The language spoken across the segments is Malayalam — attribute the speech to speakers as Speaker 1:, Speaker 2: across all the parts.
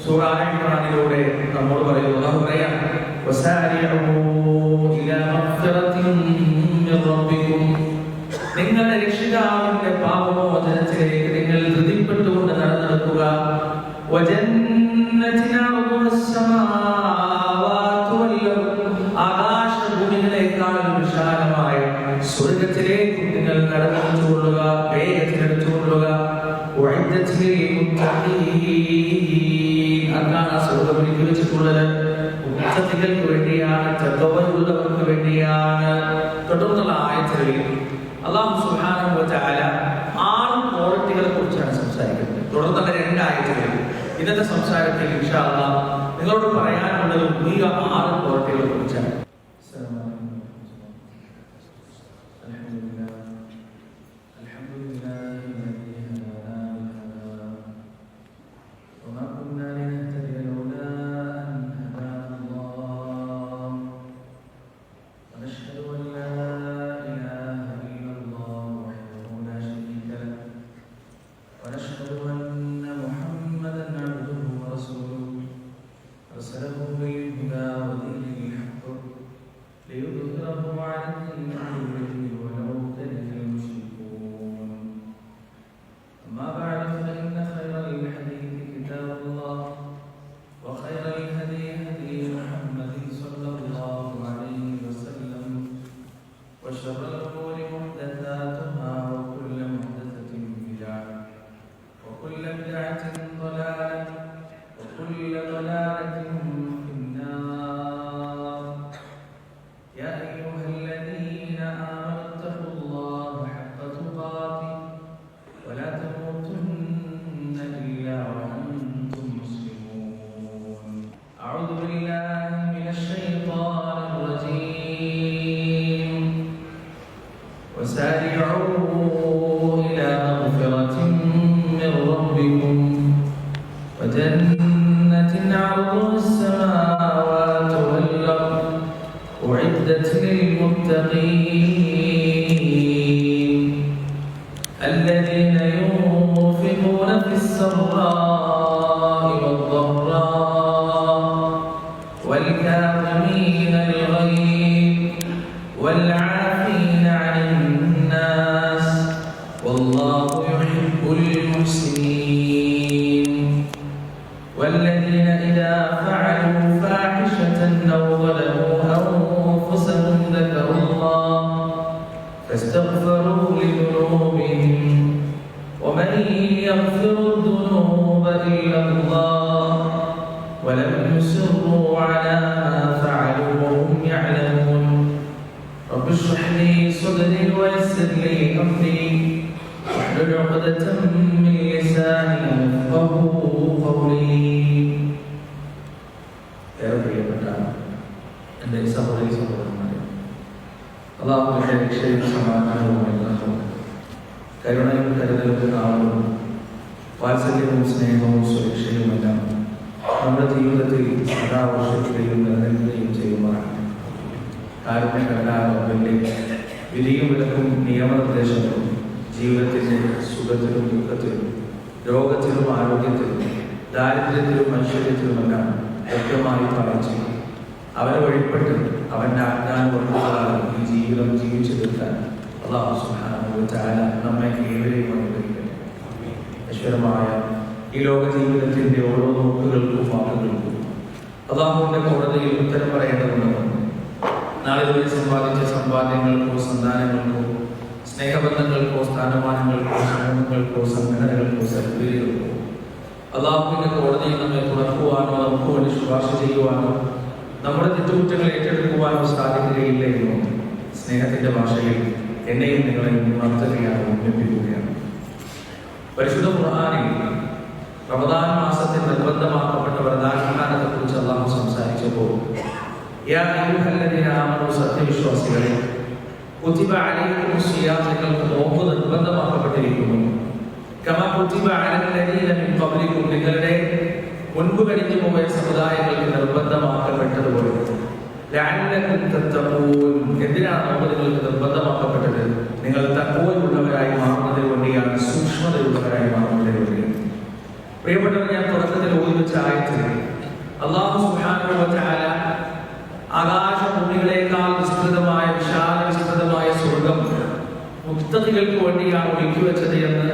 Speaker 1: സൂറ ആല ഇംറാനിലൂടെ നമ്മോട് പറയുന്നു. അല്ലാഹു പറയാം, വസാരിഉ ഇലാ മഗ്ഫിറത്തിൻ മിർ റബ്ബികും, നിങ്ങളുടെ രക്ഷിതാവിന്റെ പാപമോചനത്തിലേക്ക് നിങ്ങൾ ധൃതിപ്പെട്ടുകൊണ്ട് നടക്കുക. വജന്നത്തിൻ അർദുഹ അസ്സമാവാതു വൽ അർദ്, ആകാശഭൂമികളേക്കാൾ വിശാലമായ സ്വർഗ്ഗത്തിലേക്ക് നിങ്ങൾ നടന്നുകൊള്ളുക, വേഗത്തിലെടുത്തുകൊള്ളുക. ഉഇദ്ദത് ലിൽ മുത്തഖീൻ, അതാണ് സ്വർഗ്ഗം ഒരുക്കി വെച്ചിട്ടുള്ളത് മുത്തഖികൾക്ക് വേണ്ടിയാണ്, തഖ്വയുള്ളവർക്ക് വേണ്ടിയാണ്. തുടർന്നുള്ള ആയത്തുകളിൽ അല്ലാഹു സുബ്ഹാനഹു വ തആല 6 ക്വാളിറ്റികളെ കുറിച്ചാണ് സംസാരിക്കുന്നത്. തുടർന്നുള്ള 2 ആയത്തുകളിൽ ഇന്നത്തെ സംസാരത്തിൽ ഇൻഷാ അല്ലാഹ് നിങ്ങളോട് പറയാനുള്ളത് ഈ 6 ക്വാളിറ്റികളെ കുറിച്ചാണ്. الذين ينفقون في السراء والضراء والكاظمين الغيظ والعافين عن الناس والله يحب المحسنين والذين إذا فعلوا فاحشة أو ظلموا أنفسهم ذكروا الله فاستغفروا لذنوبهم ومن يغفر الذنوب إلا الله ولم يصروا على ما فعلوا وهم يعلمون رب اشرح لي صدري ويسر لي أمري واحلل عقدة من لساني يفقهوا قولي. എൻ്റെ സഹോദരി സഹോദരന്മാരെ, അല്ലാഹുവിന്റെ രക്ഷയും സമാധാനവും കരുണയും കരുതലും ആളുകളും വാത്സല്യവും സ്നേഹവും സുരക്ഷയുമെല്ലാം നമ്മുടെ ജീവിതത്തിൽ സദാ വർഷിക്കുകയും നിലനിൽക്കുകയും ചെയ്യുമാറാണ്. കാരുണ്യകരനായ വിധിയും വിലക്കും നിയമനിർദ്ദേശങ്ങളും ജീവിതത്തിൻ്റെ സുഖത്തിലും ദുഃഖത്തിലും രോഗത്തിലും ആരോഗ്യത്തിലും ദാരിദ്ര്യത്തിലും ഐശ്വര്യത്തിലുമെല്ലാം വ്യക്തമായി പാലിച്ച് അവനെ വഴിപ്പെട്ട് അവൻ്റെ ആജ്ഞാനുവർത്തികളാൽ ഈ ജീവിതം ജീവിച്ചു തീർക്കാൻ അല്ലാഹു സുബ്ഹാനഹു വ തആല നമ്മെ ഏവരെയും അനുഗ്രഹിക്കട്ടെ. അശ്വരമായ ഈ ലോക ജീവിതത്തിൻ്റെ ഓരോ നോക്കുകൾക്കും വാക്കുകൾക്കും അല്ലാഹുവിൻ്റെ കോടതിയിൽ ഉത്തരം പറയേണ്ടതുണ്ടെന്ന് നാളെ വരെ സമ്പാദിച്ച സമ്പാദ്യങ്ങൾക്കോ സന്താനങ്ങൾക്കോ സ്നേഹബന്ധങ്ങൾക്കോ സ്ഥാനമാനങ്ങൾക്കോ സമൂഹങ്ങൾക്കോ സംഘടനകൾക്കോ സർവീലുകൾക്കോ അല്ലാഹുവിൻ്റെ കോടതിയിൽ നമ്മെ തുറക്കുവാനോ നമുക്ക് വേണ്ടി ശുപാർശ ചെയ്യുവാനോ നമ്മുടെ തെറ്റുകുറ്റങ്ങൾ ഏറ്റെടുക്കുവാനോ സാധിക്കുകയില്ല എന്നോ സ്നേഹത്തിന്റെ ഭാഷയിൽ എന്നെയും നിങ്ങളെയും ഉണർത്തുകയാണ്, ഓർമ്മിപ്പിക്കുകയാണ്. പരിശുദ്ധ ഖുർആനിൽ റമദാൻ മാസത്തിൽ നിർബന്ധമാക്കപ്പെട്ട വ്രതാനുഷ്ഠാനത്തെ കുറിച്ച് അല്ലാഹു സംസാരിച്ചപ്പോൾ യാ അയ്യുഹല്ലദീന ആമനൂ, സത്യവിശ്വാസികളെ, കുതിബ അലൈക്കുമുസ് സിയാം, നിങ്ങൾക്ക് നോമ്പ് നിർബന്ധമാക്കപ്പെട്ടിരിക്കുന്നു. കമാ കുതിബ അലല്ലദീന മിൻ ഖബ്ലിക്കും, നിങ്ങളുടെ മുൻപ് കഴിഞ്ഞു പോയ സമുദായങ്ങൾക്ക് നിർബന്ധമാക്കപ്പെട്ടതുപോലെ. ലഅല്ലക്കും തത്തഖൂൻ, എന്തിനാണ് നോമ്പ് നിങ്ങൾക്ക് നിർബന്ധമാക്കപ്പെട്ടത്? നിങ്ങൾ തഖ്വയുള്ളവരായി മാറുന്നതിന് വേണ്ടിയാണ്, സൂക്ഷ്മതയുള്ളവരായി മാറുന്നതിന് വേണ്ടിയാണ്. പ്രിയപ്പെട്ടവർ, ഞാൻ തുടക്കത്തിൽ ഓതി വെച്ച ആയത്തിൽ അല്ലാഹു സുബ്ഹാനഹു വ തആല ആകാശഭൂമികളെക്കാൾ വിസ്തൃതമായ വിശാലമായ സ്വർഗം മുത്തഖികൾക്ക് വേണ്ടിയാണ് ഒരുക്കി വെച്ചത് എന്ന്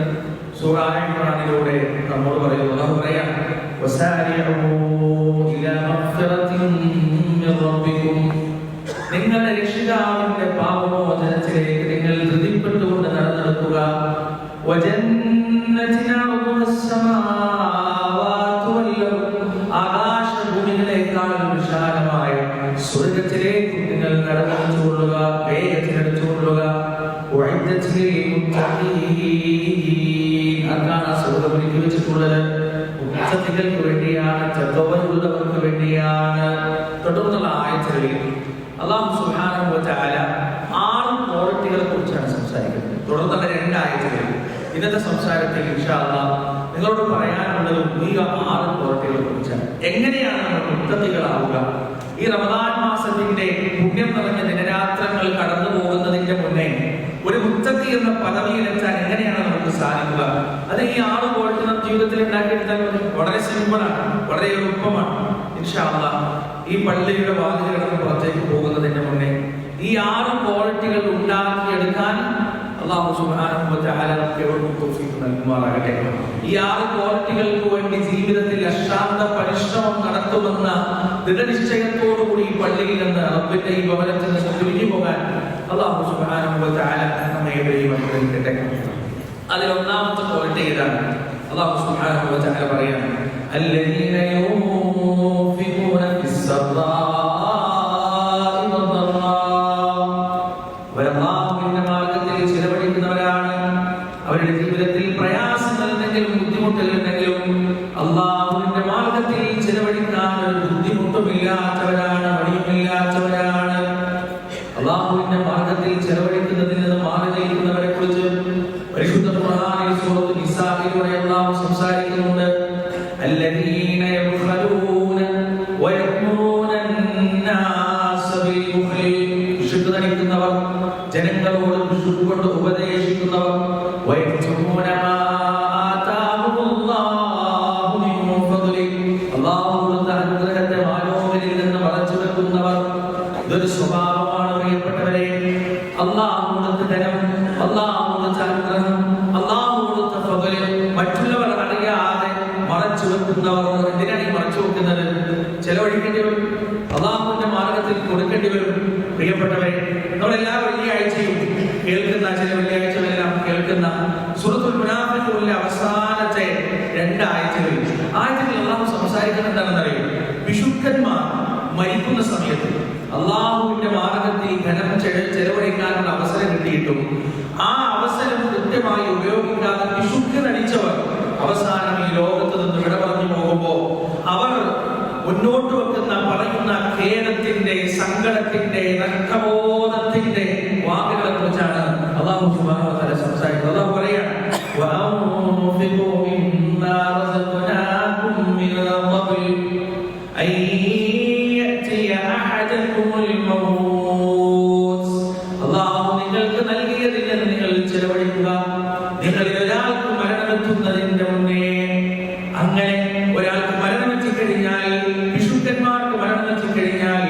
Speaker 1: സൂറ ആല ഇംറാനിലൂടെ നമ്മോട് പറയുന്നു. അല്ലാഹു പറയാം, വസാരിഉ ഇലാ മഗ്ഫിറത്തിൻ മിർ റബ്ബികും, നിങ്ങളുടെ രക്ഷിതാവിന്റെ പാപമോചനത്തിലേക്ക് നിങ്ങൾ ധൃതിപ്പെട്ടുകൊണ്ട് നടന്നെടുക്കുക. വജന്നത്തിൻ അർദുഹ അസ്സമാവാതു വൽ അർദ്, ആകാശഭൂമികളെക്കാൾ വിശാലമായ സ്വർഗ്ഗത്തിലേക്ക് നിങ്ങൾ നടന്നെടുത്തുകൊള്ളുക, വേഗത്തിലെടുത്തുകൊള്ളുക. ഉഇദ്ദത് ലിൽ മുത്തഖീൻ, അതാണ് സ്വർഗ്ഗം ഒരുക്കി വെച്ചിട്ടുള്ളത്. മുത്തഖികൾക്ക് വേണ്ടിയാണ്, തഖ്വയുള്ളവർക്ക് വേണ്ടിയാണ്. തുടർന്നുള്ള ആയത്തുകളിൽ അല്ലാഹു സുബ്ഹാനഹു വ തആല 6 ക്വാളിറ്റികളെ കുറിച്ചാണ് സംസാരിക്കുന്നത്. തുടർന്നുള്ള 2 ആയത്തുകളിൽ ഇന്നത്തെ സംസാരത്തിൽ ഇൻഷാ അല്ലാഹ് നിങ്ങളോട് പറയാനുള്ളത് ഈ 6 ക്വാളിറ്റികളെ കുറിച്ചാണ്. എങ്ങനെയാണ് നമ്മൾ മുത്തഖികളാവുക? ഈ റമദാൻ മാസത്തിന്റെ പുണ്യം നിറഞ്ഞ ദിനരാത്രങ്ങൾ കടന്നു പോകുന്നതിന്റെ മുന്നേ ഒരു മുത്തഖി എന്ന പദവിയിലെത്താൻ എങ്ങനെയാണ് നമുക്ക് സാധിക്കുക? അത് ഈ 6 ക്വാളിറ്റി നമ്മുടെ ജീവിതത്തിൽ ഉണ്ടാക്കിയെടുത്താൽ വളരെ സിമ്പിളാണ്, വളരെ എളുപ്പമാണ്. ഇൻഷാ അല്ലാഹ് ഈ പള്ളിയുടെ വാതിൽ കടന്ന് പുറത്തേക്ക് പോകുന്നതിന്റെ മുന്നേ ഈ 6 ക്വാളിറ്റികൾ ഉണ്ടാക്കിയെടുക്കാൻ അല്ലാഹു സുബ്ഹാനഹു വ തആല നമുക്ക് തൗഫീഖ് നൽകുമാറാകട്ടെ. ഈ 6 ക്വാളിറ്റികൾക്ക് വേണ്ടി ജീവിതത്തിൽ അശ്രാന്ത പരിശ്രമം നടത്തുമെന്ന ദൃഢനിശ്ചയത്തോടുകൂടി ഈ പള്ളിയിൽ നിന്ന് റബ്ബിന്റെ ഈ ഭവനത്തിൽ നിന്ന് പിരിഞ്ഞു പോകാൻ അല്ലാഹു സുബ്ഹാനഹു വ തആല നമ്മെ അനുഗ്രഹിക്കട്ടെ. അതിൽ ഒന്നാമത്തെ ക്വാളിറ്റി ഏതാണ്? അല്ലാഹു സുബ്ഹാനഹു വ തആല പറയാണ്, അല്ലദീന യൂൻഫിഖൂന ഫിസ്സറാഇ വദ്ദറാ, അല്ലാഹുവിന്റെ മാർഗ്ഗത്തിൽ ചിലവഴിക്കുന്നവരാണ്. അവരുടെ ജീവിതത്തിൽ പ്രയാസങ്ങളുണ്ടെങ്കിലും ബുദ്ധിമുട്ടുകളുണ്ടെങ്കിലും അല്ലാഹുവിന്റെ മാർഗ്ഗത്തിൽ ചിലവഴിക്കാൻ ഒരു ബുദ്ധിമുട്ടുമില്ലാത്തവരാണ്, മടിയുമില്ലാത്തവരാണ്. അല്ലാഹുവിന്റെ മാർഗ്ഗത്തിൽ ചിലവഴിക്കുന്നതിൽ നിന്ന് മാറി നിൽക്കുന്നവരെ കുറിച്ച് പരിശുദ്ധ ഖുർആനിൽ സൂറത്തുൽ നിസാഇലൂടെ അല്ലാഹു സംസാരിക്കുന്നുണ്ട്. അല്ലദീന യബ്ഖലൂന വയഅ്മുറൂന അന്നാസ ബിൽ ബുഖ്ലി, ശുദ്ധ നടിക്കുന്നവർ, ജനങ്ങളോട് കൊണ്ട് ഉപദേശിക്കുന്നവർ, വയഅ്തുമൂന മാ ആതാഹുല്ലാഹു മിൻ ഫദ്ലി, അല്ലാഹു കൊടുത്ത അനുഗ്രഹത്തെ മാനോഹരിൽ നിന്ന് വളച്ചു വെക്കുന്നവർ. ഇതൊരു സ്വഭാവമാണ് പ്രിയപ്പെട്ടവരെ. അല്ലാഹു കൊടുത്ത ധനം, അല്ലാഹു കൊടുത്ത അനുഗ്രഹം, അല്ലാഹു കൊടുത്ത ഫദ്ല് മറ്റുള്ളവർ അറിയാതെ മറച്ചു വെക്കുന്നവർ. എന്തിനാണ് ഈ മറച്ചു വെക്കുന്നത്? ചെലവഴിക്കേണ്ടി വരും, അല്ലാഹുവിന്റെ മാർഗ്ഗത്തിൽ കൊടുക്കേണ്ടി വരും. പ്രിയപ്പെട്ടവരെ, നമ്മളെല്ലാ വെള്ളിയാഴ്ചയും കേൾക്കുന്ന, ചില വെള്ളിയാഴ്ചകളെല്ലാം കേൾക്കുന്ന സൂറത്തുൽ മുനാഫിഖൂനിലെ അവസാനത്തെ 2 ആയത്തുകളിൽ അല്ലാഹു സംസാരിക്കുന്നത് എന്താണെന്നറിയോ? വിശുദ്ധന്മാർ മരിക്കുന്ന സമയത്ത് അല്ലാഹുവിന്റെ മാർഗ്ഗത്തിൽ ധനം ചെലവഴിക്കാനുള്ള അവസരം കിട്ടിയിട്ടും ആ അവസരം കൃത്യമായി ഉപയോഗിക്കാതെ വിശുദ്ധ നടിച്ചവർ അവസാനം ഈ ലോകത്ത് നിന്ന് വിട പറഞ്ഞു പോകുമ്പോ അവർ മുന്നോട്ട് വെക്കുന്ന, പറയുന്ന ഖേദത്തിന്റെ, സങ്കടത്തിന്റെ, നഷ്ടബോധത്തിന്റെ വാക്കുകളെ കുറിച്ചാണ് അല്ലാഹു സുബ്ഹാനഹു വ തആല സംസാരിക്കുന്നത്. അല്ലാഹു പറയാണ്, വഅൻഫിഖൂ മിമ്മാ റസഖ്നാകും മിൻ ഖബ്ൽ അൻ യഅതിയ അഹദകുമുൽ മൗത്ത്, അല്ലാഹു നിങ്ങൾക്ക് നൽകിയതിൽ നിന്ന് നിങ്ങൾ ചെലവഴിക്കുക, നിങ്ങളിൽ ഒരാൾക്ക് മരണമെത്തുന്നതിന്റെ മുന്നേ. അങ്ങനെ ഒരാൾക്ക് മരണമെത്തിക്കഴിഞ്ഞാൽ, വിശുദ്ധന്മാർക്ക് മരണമെത്തിക്കഴിഞ്ഞാൽ,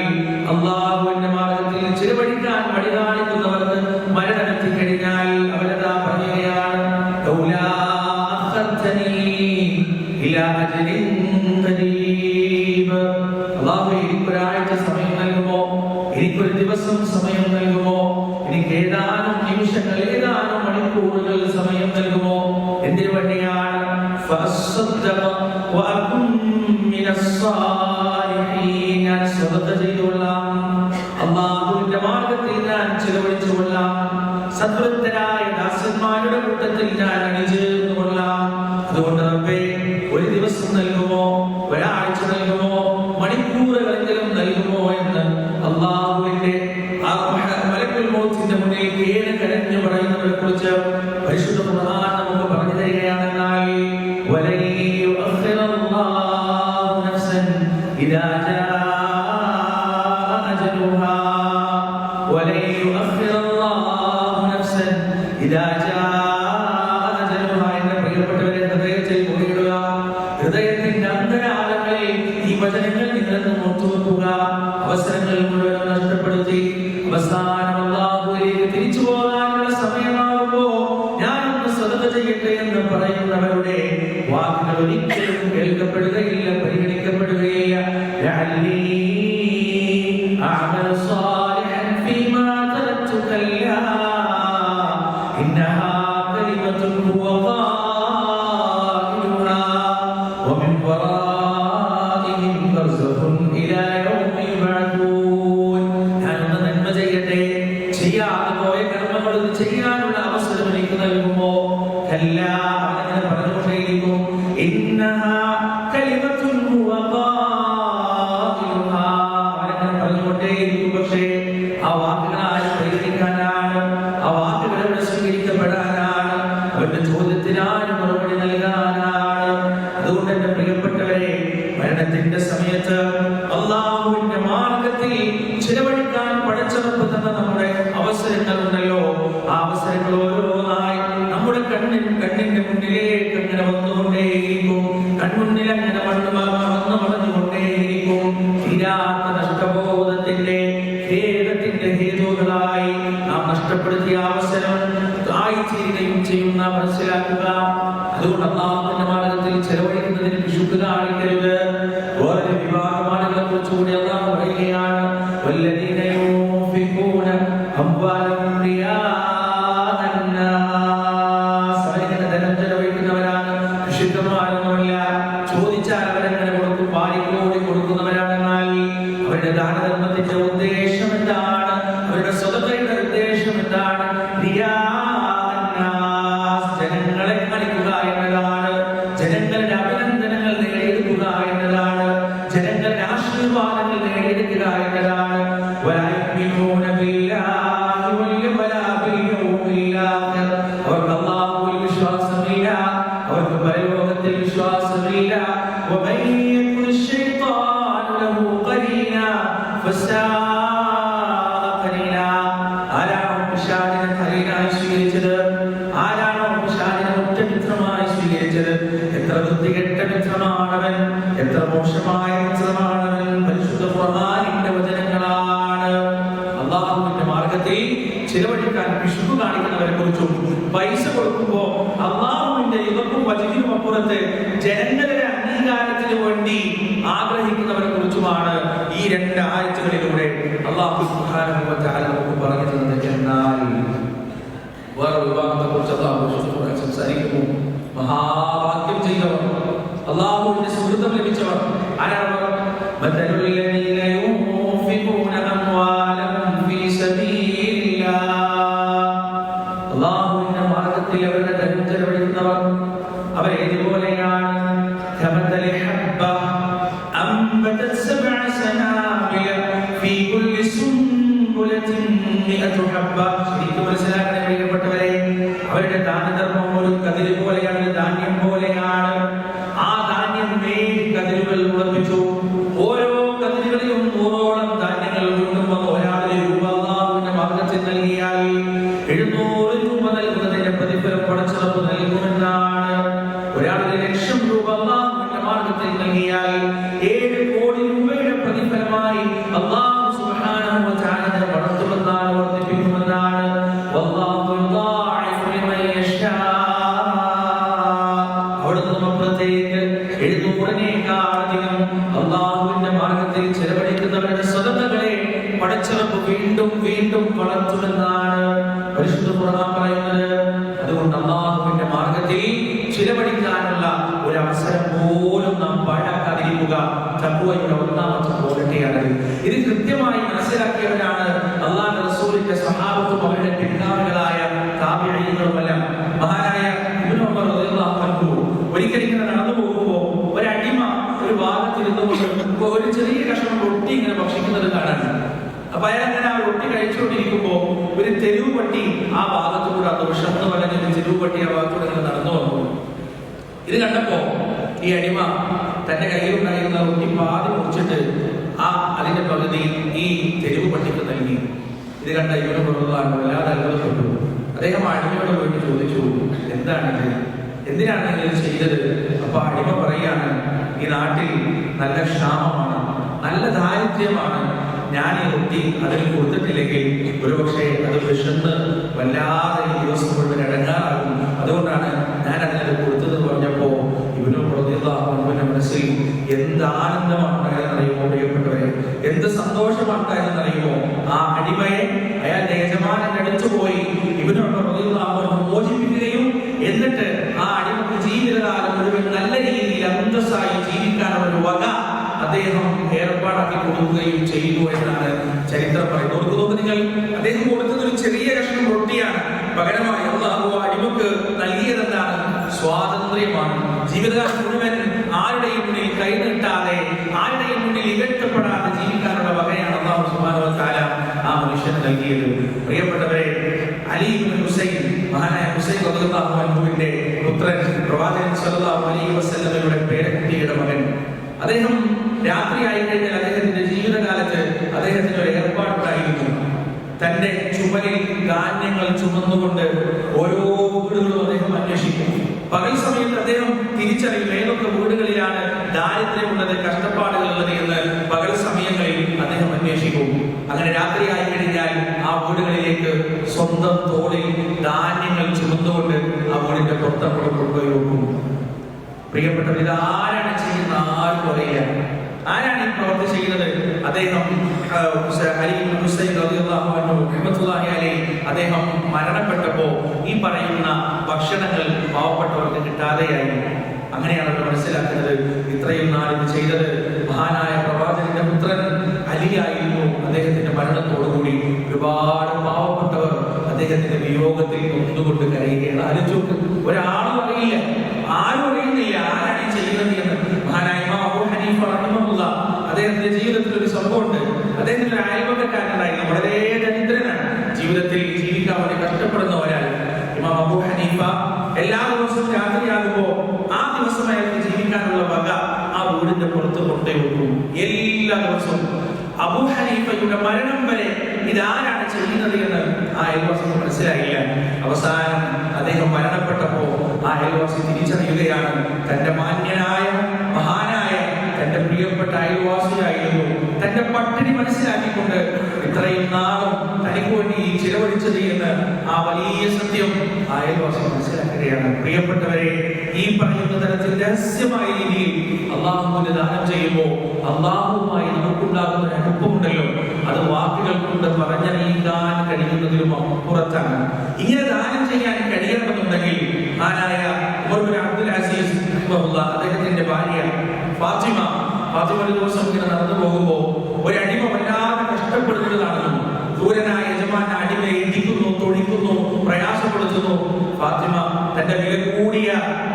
Speaker 1: അല്ലാഹുവിന്റെ മാർഗ്ഗത്തിൽ ചിലവഴിക്കാൻ മടി കാണിക്കുന്നവർക്ക് മരണമെത്തിക്കഴിഞ്ഞാൽ അവരതാ പറയുകയാണ്, ലൗലാ അഖർതനീ ഇലാ അജ്ലിൻ ഖരീബ്, അല്ലാഹുവേ എനിക്കൊരാഴ്ച സമയം നൽകുമോ, എനിക്കൊരു ദിവസം സമയം നൽകുമോ, എനിക്ക് ഏതാനും നിമിഷങ്ങൾ, ഏതാനും മണിക്കൂറുകൾ സമയം നൽകുമോ? എന്തിനു വേണ്ടിയാണ്? ഫഅസ്സദ്ദഖ വഅകും മിനസ് സാലിഹീൻ, ഞാൻ സ്വതക്ക ചെയ്തുകൊള്ളാം, അല്ലാഹുവിന്റെ മാർഗ്ഗത്തിൽ ഞാൻ ചിലവഴിച്ചുകൊള്ളാം, സദ്വൃത്തരായ ദാസന്മാരുടെ കൂട്ടത്തിൽ ഞാൻ അണിചേർന്നു കൊള്ളാം. അതുകൊണ്ട് റബ്ബേ, ഒരു ദിവസം നൽകുമോ, ഒരാഴ്ച നൽകുമോ, മണിക്കൂറുകളെങ്കിലും നൽകുമോ എന്ന് അല്ലാഹുവിന്റെ മലക്കുൽ മൗത്തിന്റെ മുന്നിൽ കരഞ്ഞു പറയുന്നവരെ കുറിച്ച് പരിശുദ്ധ ഖുർആൻ നമുക്ക് പറഞ്ഞു തരികയാണെന്നാൽ, വലൻ യുഅഖിറല്ലാഹു നഫ്സൻ ഇദാ ജാഅ അജലുഹാ, വലൻ യുഅഖിറല്ലാഹു നഫ്സൻ ഇദാ ജാഅ അജലുഹാ. എന്ന പ്രിയപ്പെട്ടവരെ ഹൃദയത്തിൽ മുറിയിടുക, കണ്ണിന്റെ മുന്നിലേക്ക് അങ്ങനെ വന്നുകൊണ്ടേയിരിക്കും. കൺമുന്നിൽ അങ്ങനെ വളർന്നുകൊണ്ടേയിരിക്കും. തീരാത്ത നഷ്ടബോധത്തിന്റെ ഖേദത്തിന്റെ ഹേതുക്കളായി നാം നഷ്ടപ്പെടുത്തിയ അവസരം ആയിത്തീരുകയും ചെയ്യുന്ന മനസ്സിലാക്കുക. അതുകൊണ്ട് അല്ലാഹുവിന്റെ മാർഗ്ഗത്തിൽ ചെലവഴിക്കുന്നതിന് പിശുക്ക് കാണിക്കരുത്. വേറൊരു വിഭാഗം ആളുകളെ കുറിച്ച് കൂടി അല്ലാഹു പറയുകയാണ്, വല്ലദീന യൂൻഫിഖൂന അംവാലഹും റിയാഅന്നാസ്. അവരിങ്ങനെ ധനം ചെലവഴിക്കുന്നവരാണ്, പിശുക്കന്മാരൊന്നുമല്ല. ചോദിച്ചാൽ അവരങ്ങനെ കൊടുക്കും, വാരിക്കോടി കൊടുക്കുന്നവരാണെന്നാൽ അവരുടെ ദാനധർമ്മത്തിന്റെ ഉദ്ദേശം എന്താണ്? അവരുടെ സ്വതന്ത്രയുടെ ഉദ്ദേശം എന്താണ്? ജനങ്ങളെ കളിക്കുക എന്നതാണ്, ജനങ്ങളുടെ അഭിനന്ദനങ്ങൾ നേടിയെടുക്കുക എന്നതാണ്, ജനങ്ങളുടെ ആശീർവാദങ്ങൾ നേടിയെടുക്കുക എന്നതാണ്. അവർക്ക് അല്ലാഹുവിൽ വിശ്വാസമില്ല, അവർക്ക് പരലോകത്തിൽ വിശ്വാസമില്ല. ആരാണോ പിശാചിനെ ഖലീലായി സ്വീകരിച്ചത്? ആരാണോ പിശാചിനെ ഒറ്റ മിത്രമായി സ്വീകരിച്ചത്? എത്ര വൃത്തികെട്ട മിത്രമാണവൻ, എത്ര മോശമായ മിത്രമാണവൻ. പരിശുദ്ധ ഖുർആനിന്റെ വചനങ്ങളാണ്. അല്ലാഹുവിന്റെ മാർഗ്ഗത്തിൽ ചിലവഴിക്കാൻ പിശുക്ക് കാണിക്കുന്നവരെ കുറിച്ചും, പൈസ കൊടുക്കുമ്പോ അല്ലാഹുവിന്റെ ഇവക്കും വചനത്തിനും അപ്പുറത്ത് ജനങ്ങളുടെ അംഗീകാരത്തിന് വേണ്ടി ആഗ്രഹിക്കുന്നവരെ കുറിച്ചുമാണ് ഈ രണ്ട് ആയത്തുകളിലൂടെ അല്ലാഹു സുബ്ഹാനഹു വ തആല നമുക്ക് പറഞ്ഞു തന്നത്. എന്നാൽ വേറെ വിഭാഗത്തെ കുറിച്ച് അല്ലാഹു സംസാരിക്കുന്നു. മഹാഭാഗ്യം ചെയ്തവർ, അല്ലാഹുവിന്റെ സുഹൃത്തം ലഭിച്ചവർ ആരാണവർ? മതലുല്ലദീന യൂൻഫിഖൂന അംവാലഹും ഫീ സബീലില്ലാഹ്. അല്ലാഹുവിന്റെ മാർഗ്ഗത്തിൽ അവരുടെ ധനം ചെലവഴിക്കുന്നവർ അവരേതുപോലെയാണ്? കമതലി ഹബ്ബ അംബതത് സബ്അ സനാബില ഫീ കുല്ലി സുംബുലത്തിൻ മിഅതു ഹബ്ബ. ശരിക്കും മനസ്സിലാക്കാൻ പ്രിയപ്പെട്ടവരെ, അവരുടെ ദാനധർമ്മം ഒരു കതിര് പോലെയാണ്, ധാന്യം പോലെയാണ്. ആ ധാന്യം 7 കതിരുകൾ ഉറപ്പിച്ചു. ഓരോ കതിരുകളിലും 100ഓളം ധാന്യങ്ങൾ കൊണ്ടുവന്ന് ഒരാളിന് രൂപ അല്ലാഹുവിന്റെ മാർഗ്ഗത്തിൽ നൽകിയാൽ 700 രൂപ നൽകുന്നതിന്റെ പ്രതിഫലം പടച്ചറപ്പ് നൽകുമെന്നാണ്. ഒരാളിന് 1,00,000 രൂപ അല്ലാഹുവിന്റെ മാർഗ്ഗത്തിൽ നൽകിയാൽ 7 കോടി രൂപയുടെ പ്രതിഫലമായി അല്ലാഹു സുബ്ഹാനഹു വ തആല വളർത്തുമെന്നാണ്, വർദ്ധിപ്പിക്കുമെന്നാണ്. വല്ലാഹു യുദാഇഫു ലിമൻ യശാ. അവിടുന്ന് അപ്പുറത്തേക്ക് 700-നേക്കാളധികം അല്ലാഹുവിന്റെ മാർഗ്ഗത്തിൽ ചെലവഴിക്കുന്നവരുടെ സ്വതന്ത്രകളെ പടച്ചറപ്പ് വീണ്ടും വീണ്ടും വളർത്തുമെന്നാണ് പരിശുദ്ധ ഖുർആൻ പറയുന്നത്. അതുകൊണ്ട് അല്ലാഹുവിന്റെ മാർഗ്ഗത്തിൽ ചിലവഴിക്കാനുള്ള ഒരു അവസരം പോലും നാം പാഴാക്കാതിരിക്കുക തഖ്വയുടെ ഒന്നാമത്തെ ക്വാളിറ്റിയാണ്. ഇത് കൃത്യമായി മനസ്സിലാക്കിയവരാണ് അല്ലാഹുവിന്റെ റസൂലിന്റെ സ്വഹാബത്തും അവരുടെ പിൻഗാമികളായ താബിഈങ്ങളുമെല്ലാം. മഹാനായ ഇബ്നു ഉമർ റളിയല്ലാഹു അൻഹു ഒരിക്കൽ ഇങ്ങനെ നടന്നു പോകുമ്പോൾ ഒരു അടിമ ഒരു ഭാഗത്തിരുന്നുകൊണ്ട് ഒരു ചെറിയ കഷ്ണം റൊട്ടി ഇങ്ങനെ ഭക്ഷിക്കുന്നത് കാണാൻ. അപ്പൊ അയാൾ അങ്ങനെ ആ റൊട്ടി കഴിച്ചുകൊണ്ടിരിക്കുമ്പോ ഒരു തെരുവ് പട്ടി ആ ഭാഗത്തുകൂടെ, അത് വിഷന്ന് വലഞ്ഞൊരു തെരുവ് പട്ടി ആ ഭാഗത്തൂടെ ഇങ്ങനെ നടന്നു വന്നു. ഇത് കണ്ടപ്പോ ഈ അടിമ തന്റെ കയ്യിലുണ്ടായിരുന്ന റൊട്ടി പാതി മുറിച്ചിട്ട് അതിന്റെ പകുതി ഈ തെരുവ് പട്ടിക്ക് നൽകി. ഇത് കണ്ട ഇവന് പുറത്താണ് വല്ലാതെ അത്ഭുതപ്പെട്ടു. അദ്ദേഹം അടിമയോട് പോയിട്ട് ചോദിച്ചു, എന്താണിത്, എന്തിനാണ് നിങ്ങൾ ഇത് ചെയ്തത്? അപ്പൊ അടിമ പറയാണ്, ഈ നാട്ടിൽ നല്ല ക്ഷാമമാണ്, നല്ല ദാരിദ്ര്യമാണ്. ഞാൻ ഈ റൊട്ടി അതിന് കൊടുത്തിട്ടില്ലെങ്കിൽ ഒരുപക്ഷെ അത് വിശന്ന് വല്ലാതെ ഈ ദിവസം മുഴുവൻ ഇടങ്ങാറാകും. അതുകൊണ്ടാണ് ഞാൻ അതിനത് കൊടുത്തത് പറഞ്ഞപ്പോ ഇവനും പ്രതിയുടെ മനസ്സിൽ എന്ത് ആനന്ദമാണെന്നറിയുമോ പ്രിയപ്പെട്ടവരെ, എന്ത് സന്തോഷമാണെന്നറിയുമോ? ആ അടിമയെ അയാളുടെ യജമാനന്റെ അടുത്ത് പോയി ഇവനോട് മോചിപ്പിക്കുകയും എന്നിട്ട് ആ അടിമക്ക് ജീവിതകാലം മുഴുവൻ നല്ല രീതിയിൽ അന്തസ്സായി ജീവിക്കാനുള്ള ഒരു വക അദ്ദേഹം ഏർപ്പാടാക്കി കൊടുക്കുകയും ചെയ്തു എന്നാണ് ചരിത്രം പറയുന്നത്. നോക്ക് നിങ്ങൾ, അദ്ദേഹം കൊടുത്തത് ഒരു ചെറിയ കഷ്ണം റൊട്ടിയാണ്. പകരമായി അല്ലാഹു അടിമക്ക് നൽകിയതെന്താണ്? സ്വാതന്ത്ര്യമാണ്. ജീവിതകാലം മുഴുവൻ ആരുടെയും മുന്നിൽ കൈനീട്ടാതെ, ആരുടെയും മുന്നിൽ ഇകഴ്ത്തപ്പെടാതെ ജീവിക്കാനുള്ള വകയാണ് അല്ലാഹു സുബ്ഹാനഹു വ തആല ആ മനുഷ്യന് നൽകിയത്. പ്രിയപ്പെട്ടവരെ, അലി ഇബ്നു ഹുസൈൻ, മഹാനായ ഹുസൈൻ റളിയല്ലാഹു അൻഹുവിന്റെ പുത്രൻ, പ്രവാചകൻ സല്ലല്ലാഹു അലൈഹി വസല്ലമയുടെ പേരക്കുട്ടിയുടെ മകൻ. അദ്ദേഹം രാത്രി ആയി കഴിഞ്ഞാൽ അദ്ദേഹത്തിന്റെ ജീവിതകാലത്ത് അദ്ദേഹത്തിന് ഒരു ഏർപ്പാടുണ്ടായിരുന്നു. തന്റെ ചുമലിൽ ധാന്യങ്ങൾ ചുമന്നുകൊണ്ട് ഓരോ വീടുകളും അദ്ദേഹം അന്വേഷിക്കും. പകൽ സമയത്ത് അദ്ദേഹം തിരിച്ചറിയും ഏതൊക്കെ വീടുകളിലാണ് ദാരിദ്ര്യമുള്ളത്, കഷ്ടപ്പാടുകളുള്ളത് എന്ന് പകൽ സമയങ്ങളിൽ അദ്ദേഹം അന്വേഷിക്കും. അങ്ങനെ രാത്രിയായി കഴിഞ്ഞാൽ ആ വീടുകളിലേക്ക് സ്വന്തം തോളിൽ ധാന്യങ്ങൾ ചുമന്നുകൊണ്ട് ആ വീടിന്റെ പുറത്തപ്പോൾ കൊണ്ടുപോയി വെക്കും. പ്രിയപ്പെട്ടവർ, ഇത് ആരാണ് ചെയ്യുന്ന ആർക്കും അറിയില്ല. ആരാണ് ഈ പ്രവൃത്തി ചെയ്യുന്നത്? അദ്ദേഹം അദ്ദേഹം മരണപ്പെട്ടപ്പോ ഈ പറയുന്ന ഭക്ഷണങ്ങൾ പാവപ്പെട്ടവർക്ക് കിട്ടാതെയായി. അങ്ങനെയാണ് അവർ മനസ്സിലാക്കുന്നത് ഇത്രയും നാൾ ഇത് ചെയ്തത് മഹാനായ പ്രവാചകന്റെ പുത്രൻ അലിയായിരുന്നു. അദ്ദേഹത്തിന്റെ മരണത്തോടുകൂടി ഒരുപാട് പാവപ്പെട്ടവർ അദ്ദേഹത്തിന്റെ വിയോഗത്തിൽ ഒന്നുകൊണ്ട് കരയുകയാണ്. ആലോചിച്ചു, ഒരാളും അറിയില്ല, ആരും അറിയുന്നില്ല ആരാണ് ഈ ചെയ്യുന്നത് എന്ന്. മഹാനായ ഇമാം അബൂ ഹനീഫ റഹിമഹുല്ലാഹ് അദ്ദേഹത്തിന്റെ ജീവിതത്തിൽ ഒരു സംഭവമുണ്ട്. അദ്ദേഹത്തിന്റെ അയൽപക്കക്കാരനായിരുന്നു, വളരെ ദരിദ്രനാണ്, ജീവിതത്തിൽ ജീവിക്കാൻ വേണ്ടി കഷ്ടപ്പെടുന്ന ഒരാൾ. ഇമാം അബൂ ഹനീഫ എല്ലാ ദിവസവും രാത്രിയാകുമ്പോ ആ ദിവസം അയാൾക്ക് ജീവിക്കാനുള്ള വക ആ വീടിന്റെ പുറത്ത് കൊണ്ടുപോയി വെക്കും. എല്ലാ ദിവസവും അബൂ ഹനീഫയുടെ മരണം വരെ ഇതാരാണ് ചെയ്യുന്നത് എന്ന് ആ അയൽവാസിക്ക് മനസ്സിലായില്ല. അവസാനം അദ്ദേഹം മരണപ്പെട്ടപ്പോ ആ അയൽവാസി തിരിച്ചറിയുകയാണ് തന്റെ മാന്യനായ മഹാനായ തന്റെ പ്രിയപ്പെട്ട അയൽവാസിയായിരുന്നു തന്റെ പട്ടിണി മനസ്സിലാക്കിക്കൊണ്ട് ഇത്രയും നാളും തനിക്ക് വേണ്ടി ചിലവഴിച്ചത് എന്ന് ആ വലിയ സത്യം ആ അയൽവാസി മനസ്സിലാക്കുകയാണ്. പ്രിയപ്പെട്ടവരെ, ഈ പറയുന്ന തരത്തിൽ രഹസ്യമായ രീതിയിൽ അള്ളാഹുവിന് ദാനം ചെയ്യുമ്പോൾ അള്ളാഹുവുമായി നമുക്കുണ്ടാകുന്ന ഒരു അനുഭവമുണ്ടല്ലോ, അത് വാക്കുകൾ കൊണ്ട് പറഞ്ഞറിയിക്കാൻ കഴിയുന്നതിലും അപ്പുറത്താണ്. ഇങ്ങനെ ദാനം ചെയ്യാൻ കഴിയണമെന്നുണ്ടെങ്കിൽ മഹാനായ ഉമർ ബിൻ അബ്ദുൽ അസീസ് റഹിമഹുല്ലാഹ് അദ്ദേഹത്തിന്റെ ഭാര്യ ഫാത്തിമ ഒരു ദിവസം ഇങ്ങനെ നടന്നു പോകുമ്പോ ഒരു അടിമ വല്ലാതെ കഷ്ടപ്പെടുന്നത് കാണുന്നു. ദൂരനായ യജമാൻ അടിമയെ ഇടിക്കുന്നു, തൊഴിക്കുന്നു, പ്രയാസപ്പെടുത്തുന്നു. ഫാത്തിമ തന്റെ വില കൂടിയ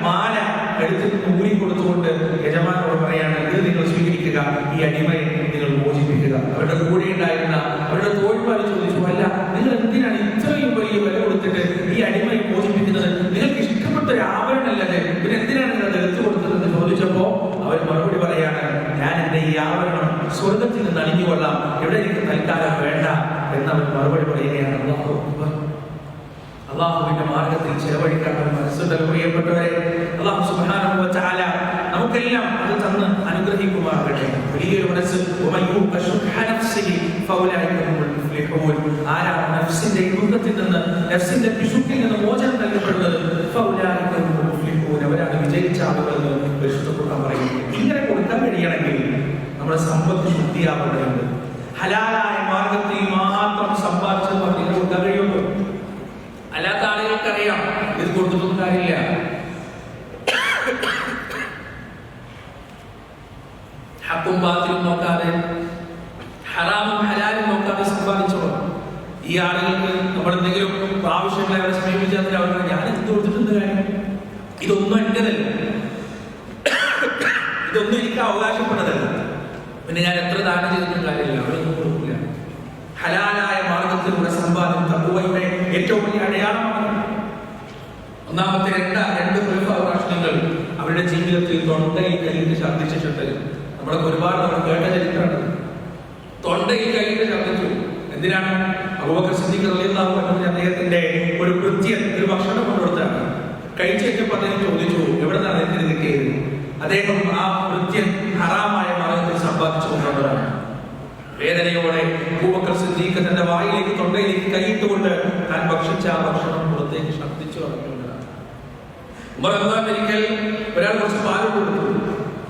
Speaker 1: മാല എടുത്ത് ഊരി കൊടുത്തുകൊണ്ട് യജമാനോട് പറയാണ്, ഇത് നിങ്ങൾ സ്വീകരിക്കുക, ഈ അടിമയെ നിങ്ങൾ മോചിപ്പിക്കുക. അവരുടെ കൂടെ ഉണ്ടായിരുന്ന അവരുടെ തോഴ്പാട് ചോദിച്ചു, അല്ല നിങ്ങൾ എന്തിനാണ് ഇത്രയും വലിയ വില കൊടുത്തിട്ട് ഈ അടിമയെ മോചിപ്പിക്കുന്നത്? നിങ്ങൾക്ക് ഇഷ്ടപ്പെട്ട ഒരു ആഭരണമല്ലേ, പിന്നെ എന്തിനാണ് നിങ്ങൾ അത് എടുത്തു കൊടുത്തതെന്ന് ചോദിച്ചപ്പോ അവർ മറുപടി പറയാണ്, ഞാൻ എന്റെ ഈ ആഭരണം സ്വർഗത്തിൽ നിന്ന് അണിഞ്ഞുകൊള്ളാം, ഇവിടെ എനിക്ക് തൽക്കാലം വേണ്ട എന്നവർ മറുപടി പറയുകയാണ്. അള്ളാഹുവിന്റെ മാർഗത്തിൽ ചെലവഴിക്കാൻ മനസ്സുണ്ടല്ലോ പ്രിയപ്പെട്ടവരെ. അള്ളാഹു സുബ്ഹാനഹു വ തആല നമുക്കെല്ലാം അത് തന്ന് അനുഗ്രഹിക്കുമാറാകട്ടെ. വലിയൊരു മനസ്സ്, ആരാണ് നഫ്സിന്റെ ദുഃഖത്തിൽ നിന്ന്, നഫ്സിന്റെ പിശുക്കിൽ നിന്ന് മോചനം നൽകപ്പെടുന്നത്? അവരാണ് വിജയിച്ച ആളുകൾ എന്ന് പരിശുദ്ധ ഖുർആൻ പറയുന്നു. ഇങ്ങനെ കൊടുക്കാൻ കഴിയണമെങ്കിൽ നമ്മുടെ സമ്പത്ത് ശുദ്ധിയാവേണ്ടതുണ്ട്. ഹലാലായ മാർഗത്തിൽ മാത്രം സമ്പാദിച്ചത് ഇങ്ങനെ കൊടുക്കാൻ കഴിയുള്ളൂ. അല്ലാത്ത ആളുകൾക്കറിയാം ഇത് കൊടുത്തിട്ടൊന്നും കാര്യമില്ല. ഹക്കും ബാത്തിലും നോക്കാതെ, ഹറാമും ഹലാലും നോക്കാതെ സമ്പാദിച്ചവർ ഈ ആളുകൾക്ക് നമ്മൾ എന്തെങ്കിലും ആവശ്യങ്ങളെ അവരെ സമീപിച്ചാൽ അവർ ഞാൻ എന്ത് കൊടുത്തിട്ടുണ്ട് കാര്യം, ഇതൊന്നും എന്റേതല്ല, ഇതൊന്നും എനിക്ക് അവകാശപ്പെട്ടതല്ല, പിന്നെ ഞാൻ എത്ര ദാനം ചെയ്തിട്ടും കാര്യമില്ല, അവരൊന്നും കൊടുക്കില്ല. ഹലാലായ മാർഗത്തിലൂടെ സമ്പാദം തഖ്വയുടെ ഏറ്റവും വലിയ അടയാളമാണ്. ഒന്നാമത്തെ രണ്ട് പ്രശ്നങ്ങൾ അവരുടെ ജീവിതത്തിൽ തൊണ്ടയിൽ കൈയിട്ട് ഛർദ്ദിച്ചിട്ടുണ്ട്. നമ്മളൊക്കെ ഒരുപാട് നമ്മൾ കേട്ട ചരിത്രമാണ്. തൊണ്ടയിൽ കൈയിട്ട് ഛർദ്ദിച്ചു. എന്തിനാണ്? അബൂബക്കർ സിദ്ദീഖ് റളിയല്ലാഹു അൻഹു അദ്ദേഹത്തിന്റെ ഒരു കൃത്യം, ഒരു ഭക്ഷണം കൊണ്ടുകൊടുത്താണ്. കഴിച്ചേറ്റപ്പോൾ അദ്ദേഹം ചോദിച്ചു, എവിടെ നിന്നാണ് ഇതിന് കിട്ടിയത്? അദ്ദേഹം ആ കൃത്യം ഹറാമായ മാർഗത്തിൽ സമ്പാദിച്ചു കൊണ്ടുവന്നതാണ്. വേദനയോടെ അബൂബക്കർ സിദ്ദീഖ് തന്റെ വായിലേക്ക്, തൊണ്ടയിലേക്ക് കൈയിട്ടുകൊണ്ട് താൻ ഭക്ഷിച്ച ആ ഭക്ഷണം പുറത്തേക്ക് ഛർദ്ദിച്ചു കളഞ്ഞുകൊണ്ടാണ്. ഉമർ ഒരിക്കൽ ഒരാൾ കുറച്ച് പാല് കൊടുത്തു.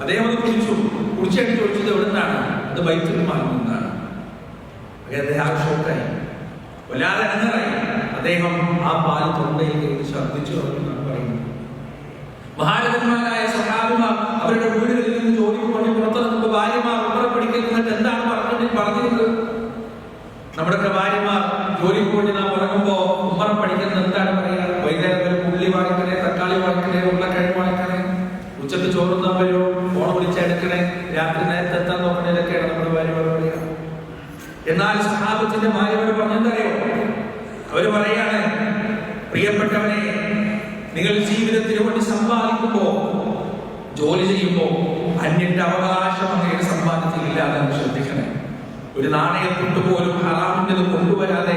Speaker 1: അദ്ദേഹം അത് കുടിച്ചിട്ട് ചോദിച്ചത് എവിടെ നിന്നാണ്? അത് ബൈത്തുൽ മാലിൽ നിന്നാണ്. അദ്ദേഹം ഷോക്കായി, വല്ലാതെ അനങ്ങറായി. അദ്ദേഹം ആ പാല് തൊണ്ടയിലേക്ക് ഛർദ്ദിച്ചു കളഞ്ഞെന്നാണ് പറയുന്നത്. മഹാരഥന്മാരായ സഹാബിമാർ അവരുടെ വീടുകളിൽ നിന്ന് ജോലിക്ക് വേണ്ടി പുറത്തിറങ്ങുമ്പോൾ ഭാര്യമാർ ഉമ്മറെ പിടിക്കുന്നത് എന്താണ് പറഞ്ഞിരുന്നത്? നമ്മുടെ ഭാര്യമാർ ജോലിക്ക് വേണ്ടി നാം ഇറങ്ങുമ്പോ ഉമ്മറെ പഠിക്കുന്നത് എന്താണ് പറയുക? വൈകുന്നേരം ഒരു ഉള്ളി വാങ്ങിക്കണേ, തക്കാളി വാങ്ങിക്കണേ, ഉരുളക്കിഴങ്ങ് വാങ്ങിക്കണേ, ഉച്ചക്ക് ചോറുന്നാൻ വരുമോ, ഫോൺ വിളിച്ചെടുക്കണേ, രാത്രി നേരത്തെ എത്താൻ നോക്കണേ, ഇതൊക്കെയാണ് നമ്മുടെ ഭാര്യമാർ പറയുക. എന്നാൽ സഹാബത്തിന്റെ ഭാര്യമാർ പറഞ്ഞെന്തറിയോ? അവര് പറയാണ്, പ്രിയപ്പെട്ടവനെ, നിങ്ങൾ ജീവിതത്തിന് വേണ്ടി സമ്പാദിക്കുമ്പോ, ജോലി ചെയ്യുമ്പോ അന്യന്റെ അവകാശം അങ്ങയുടെ സമ്പാദ്യത്തിൽ ഇല്ലാതെ ശ്രദ്ധിക്കണേ. ഒരു നാണയത്തുണ്ട് പോലും ഹറാമിൻ്റെത് കൊണ്ടുവരാതെ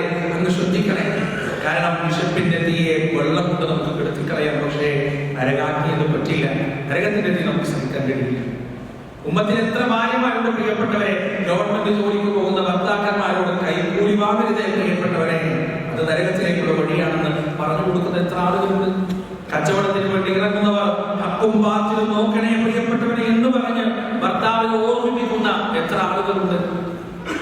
Speaker 1: കാരണം വിശപ്പിന്റെ തീയെ വെള്ളം കൊണ്ട് നമുക്ക് കെടുത്തിക്കളയാം, പക്ഷേ നരകാക്കിയത് പറ്റില്ല. നരകത്തിന്റെ തീ നമുക്ക് സഹിക്കാൻ കഴിയില്ല. ഉമ്മത്തിന് എത്ര ഭാര്യമാരുടെ പ്രിയപ്പെട്ടവരെ, ഗവൺമെന്റ് ജോലിക്ക് പോകുന്ന ഭർത്താക്കന്മാരോട് കൈക്കൂലി വാങ്ങരുതേ പ്രിയപ്പെട്ടവരെ, അത് നരകത്തിലേക്കുള്ള വഴിയാണെന്ന് പറഞ്ഞു കൊടുക്കുന്ന എത്ര ആളുകളുണ്ട്. കച്ചവടത്തിന് വേണ്ടി ഇറങ്ങുന്നവർ ഹക്കും ബാത്തിലും നോക്കണേ പ്രിയപ്പെട്ടവരെ എന്ന് പറഞ്ഞ് ഭർത്താവിനെ ഓർമ്മിപ്പിക്കുന്ന എത്ര ആളുകളുണ്ട്.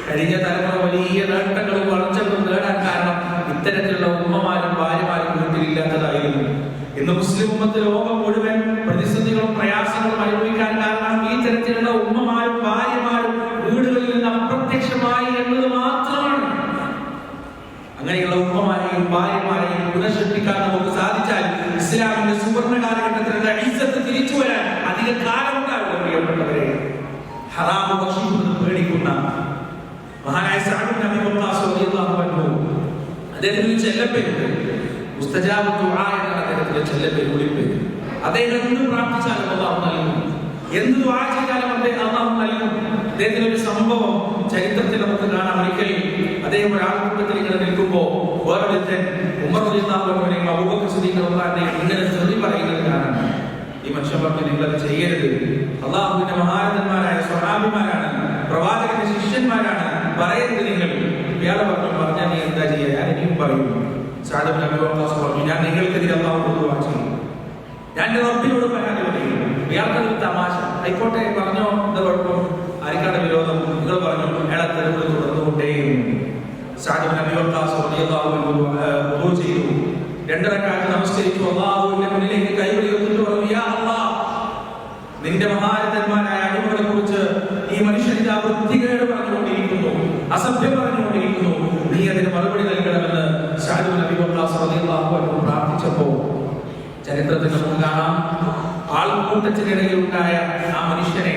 Speaker 1: കഴിഞ്ഞ തലമുറ വലിയ നേട്ടങ്ങളും വളർച്ചകളും നേടാൻ കാരണം ഇത്തരത്തിലുള്ള ഉമ്മമാരും ഭാര്യമാരും വീട്ടിലില്ലാത്തതായിരുന്നു. ഇന്ന് മുസ്ലിം ഉമ്മത്ത് ലോകം മുഴുവൻ പ്രതിസന്ധികളും പ്രയാസങ്ങളും അനുഭവിക്കാൻ കാരണം ഈ തരത്തിലുള്ള ഉമ്മമാരും ഭാര്യമാരും വീടുകളിൽ നിന്ന് അപ്രത്യക്ഷമായി എന്നത് മാത്രമാണ്. അങ്ങനെയുള്ള ഉമ്മമാരെയും ഭാര്യമാരെയും പുനഃസൃഷ്ടിക്കാൻ നമുക്ക് സാധിച്ചാൽ ഇസ്ലാമിന്റെ സുവർണ്ണ കാലഘട്ടത്തിലുള്ള ഇസ്സത്ത് തിരിച്ചു വരാൻ അധിക കാലം ഉണ്ടാകും. പ്രിയപ്പെട്ടവരെ, ഹറാമ് ഭക്ഷിക്കുന്നത് പേടിക്കുന്ന മഹാനായ സഅദ് ഇബ്നു അബീ വഖാസ് റളിയല്ലാഹു അൻഹു, അദ്ദേഹത്തിന് ചെല്ലപ്പേരുണ്ട്, മുസ്തജാബ് ദുആ എന്ന അദ്ദേഹത്തിന്റെ ചെല്ലപ്പേര് വിളിപ്പേര്. അദ്ദേഹം എന്ത് പ്രാർത്ഥിച്ചാലും അല്ലാഹു നൽകും, എന്ത് ദുആ ചെയ്താലും അല്ലാഹു നൽകും. അദ്ദേഹത്തിന്റെ ഒരു സംഭവം ചരിത്രത്തിൽ നമുക്ക് കാണാം. ഒരിക്കൽ അദ്ദേഹം ഒരാൾക്കൂട്ടത്തിൽ ഇങ്ങനെ നിൽക്കുമ്പോൾ വേറൊരുത്തൻ ഉമർ റളിയല്ലാഹു അൻഹുവിനെയും അബൂബക്കർ സിദ്ദീഖ് റളിയല്ലാഹു അൻഹുവിനെയും ഇങ്ങനെ തെറി പറയുന്നത് കാണാം. ഈ മനുഷ്യൻ പറഞ്ഞു, നിങ്ങളത് ചെയ്യരുത്, അല്ലാഹുവിന്റെ മഹാരഥന്മാരായ സ്വഹാബിമാരാണ്, പ്രവാചകന്റെ ശിഷ്യന്മാരാണ്, പറയരുത് നിങ്ങൾ. ഇയാളെ പറഞ്ഞാൽ നീ എന്താ ചെയ്യുക? ഞാൻ എനിക്കും പറയും. സഅദ് ഇബ്നു അബീ വഖാസ് പറഞ്ഞു, ഞാൻ നിങ്ങൾക്കെതിരെ അല്ലാഹുവോട് ദുആ ചെയ്യും, ഞാൻ എൻ്റെ റബ്ബിനോട് പരാതി പറയും. ഇയാൾക്കൊരു തമാശ, ആയിക്കോട്ടെ പറഞ്ഞോ, എന്താ കുഴപ്പം, ആർക്കാണ് വിരോധം? നിങ്ങൾ പറഞ്ഞു, അയാളെ തെരുവ് തുടർന്നുകൊണ്ടേയും. സഅദ് ഇബ്നു അബീ വഖാസ് റളിയല്ലാഹു അൻഹു ദുആ ചെയ്തു, 2 റക്അത്ത് നമസ്കരിച്ചു, അല്ലാഹുവിന്റെ മുന്നിലേക്ക് കൈ ഉയർത്തിയിട്ട് പറഞ്ഞു, യാ അല്ലാഹ്, നിന്റെ മഹാരഥന്മാരായ അടിമകളെ കുറിച്ച് ഈ മനുഷ്യൻ ഇതാ വൃത്തികേട് പറഞ്ഞുകൊണ്ടിരിക്കുന്നു, അസഭ്യം പറഞ്ഞുകൊണ്ടിരിക്കുന്നു, നീ അതിന് മറുപടി നൽകണമെന്ന് സഅദ് ഇബ്നു അബീ വഖാസ് റളിയല്ലാഹു അൻഹു പ്രാർത്ഥിച്ചപ്പോൾ ചരിത്രത്തിൽ നമുക്ക് കാണാം, ആൾക്കൂട്ടത്തിനിടയിൽ ഉണ്ടായ ആ മനുഷ്യനെ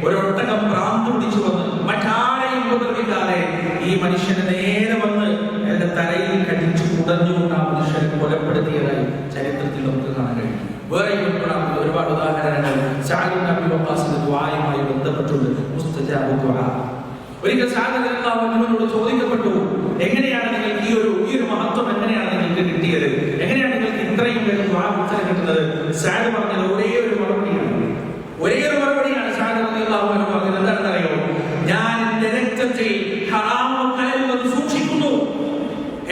Speaker 1: ഒരൊട്ടകം ഭ്രാന്ത് പിടിച്ചു വന്ന് മറ്റാരെയും ഉപദ്രവിക്കാതെ ഈ മനുഷ്യനെ നേരെ വന്ന് എന്റെ തലയിൽ കടിച്ചു കുടഞ്ഞുകൊണ്ട് ആ മനുഷ്യനെ കൊലപ്പെടുത്തിയതായി ചരിത്രത്തിൽ നമുക്ക് കാണാൻ കഴിയും. വേറെയും ഒരുപാട് ഉദാഹരണങ്ങൾ സഅദ് ഇബ്നു അബീ വഖാസിന്റെ ദുആയുമായി ബന്ധപ്പെട്ടുണ്ട്. മുസ്തജാബ് ദുആ. ഒരിക്കൽ സഅദ് റളിയല്ലാഹു അൻഹുവിനോട് ചോദിക്കപ്പെട്ടു, എങ്ങനെയാണ് നിങ്ങൾക്ക് ഈ ഒരു മഹത്വം എങ്ങനെയാണ് നിങ്ങൾക്ക് കിട്ടിയത്, എങ്ങനെയാണ് നിങ്ങൾക്ക് ഇത്രയും വേഗം ദുആ ഉത്തരം കിട്ടുന്നത്? സഅദ് പറഞ്ഞത് ഒരേ ഒരു മറുപടിയാണ്. സഅദ് റളിയല്ലാഹു അൻഹു പറഞ്ഞത് എന്താണെന്നറിയോ? ഞാൻ എന്റെ രക്തത്തിൽ ഹറാമോ കലരുന്നത് സൂക്ഷിക്കുന്നു,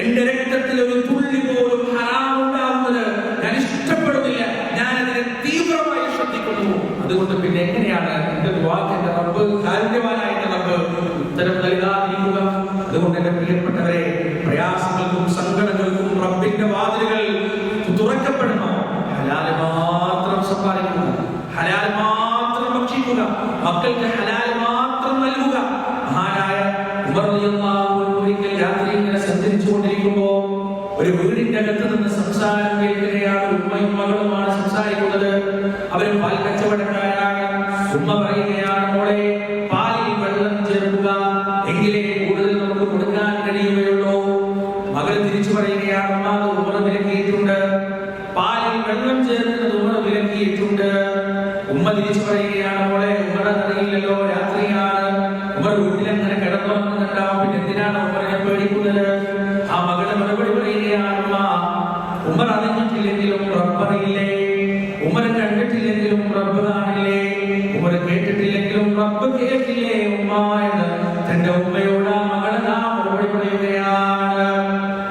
Speaker 1: എന്റെ രക്തത്തിൽ ഒരു തുള്ളി പോലും ഹറാം ഉണ്ടാകുന്നത് ഞാൻ ഇഷ്ടപ്പെടുന്നില്ല, ഞാൻ അതിനെ തീവ്രമായി ശ്രദ്ധിക്കുന്നു. അതുകൊണ്ട് പിന്നെ എങ്ങനെയാണ് എന്റെ ദുആക്ക് എന്റെ റബ്ബ്, കാരുണ്യവാനായ എന്റെ റബ്ബ് ഉത്തരം നൽകാതിരിക്കുക? അതുകൊണ്ട് എന്റെ പ്രിയപ്പെട്ടവരെ, പ്രയാസങ്ങൾക്കും സങ്കടങ്ങൾക്കും റബ്ബിന്റെ വാതിലുകൾ തുറക്കപ്പെടണം. ഹലാൽ മാത്രം സമ്പാദിക്കുക, ഹലാൽ മാത്രം ഭക്ഷിക്കുക, മക്കൾക്ക് ഹലാൽ മാത്രം നൽകുക. മഹാനായ ഉമർ റളിയല്ലാഹു അൻഹു ഒരിക്കൽ രാത്രി ഇങ്ങനെ സഞ്ചരിച്ചുകൊണ്ടിരിക്കുമ്പോ ഒരു വീടിന്റെ അകത്ത് നിന്ന് സംസാരം കേൾക്കുകയാണ്. ഉമ്മയും മകളുമാണ് സംസാരിക്കുന്നത്. അവർ പാൽ കച്ചവടക്കാരാണ്. ഉമ്മ പറയുകയാണ്, മോളെ, പാലിൽ വെള്ളം ചേർക്കുക, എങ്കിലേ കൂടുതൽ നമുക്ക് കൊടുക്കാൻ കഴിയുകയുള്ളൂ. മകൾ തിരിച്ചു പറയുകയാണ്, അമ്മ, അത് ഉമർ വിലക്കിയിട്ടുണ്ട്, പാലിൽ വെള്ളം ചേർക്കുന്നത് ഉമർ വിലക്കിയിട്ടുണ്ട്. ഉമ്മ തിരിച്ചു പറയുകയാണ്, മോളെ, ഉമർ അറിയില്ലല്ലോ, രാത്രിയാണ്, ഉമർ വീട്ടിലെങ്ങനെ കിടന്നുറങ്ങുന്നുണ്ടാവും, പിന്നെ എന്തിനാണ് ഉമറിനെ പേടിക്കുന്നത്? ആ മകളുടെ മറുപടി പറയുകയാണ്, അമ്മ, ഉമർ അറിഞ്ഞിട്ടില്ലെങ്കിലും റബ്ബറിയില്ലേ, ഉമർ കണ്ടിട്ടില്ലെങ്കിലും റബ്ബ് കാണില്ലേ, ഉമർ കേട്ടിട്ടില്ലെങ്കിലും റബ്ബ് കേട്ടില്ലേ ഉമ്മ എന്ന് തന്റെ ഉമ്മയോട് ആ മകൾ മറുപടി പറയുകയാണ്.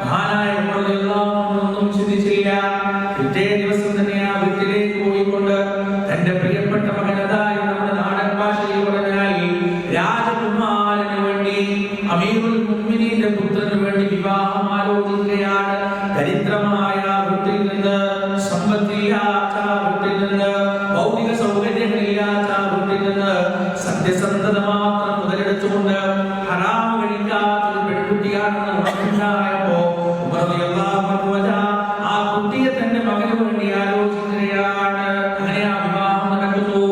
Speaker 1: മഹാനായ ഉമർ റളിയല്ലാഹു അൻഹു ഒന്നും ചിന്തിച്ചില്ല. പിറ്റേ ദിവസം തന്നെ ആ വീട്ടിലേക്ക് പോയിക്കൊണ്ട് തന്റെ പ്രിയപ്പെട്ട മകനതായി നമ്മുടെ നാടൻ ഭാഷയിൽ പറഞ്ഞാൽ രാജകുമാരന് വേണ്ടി, അമീറുൽ മുഅ്മിനീന്റെ പുത്രന് വേണ്ടി വിവാഹം ആലോചിക്കുകയാണ്. ദരിദ്രമായ വീട്ടിൽ നിന്ന്, സമ്പത്തില്ലാത്ത വീട്ടിൽ നിന്ന്, ഭൗതിക സൗകര്യങ്ങളില്ലാത്ത വീട്ടിൽ നിന്ന് സത്യസന്ധത മാത്രം മുതലെടുത്തുകൊണ്ട് ഹറാം കഴിക്കാത്ത ഒരു പെൺകുട്ടിയാണെന്ന് ഉറപ്പുണ്ടായപ്പോ ഉമർ റളിയല്ലാഹു അൻഹു ആ കുട്ടിയെ തന്റെ മകന് വേണ്ടി ആലോചിക്കുകയാണ്. അങ്ങനെ ആ വിവാഹം നടക്കുന്നു.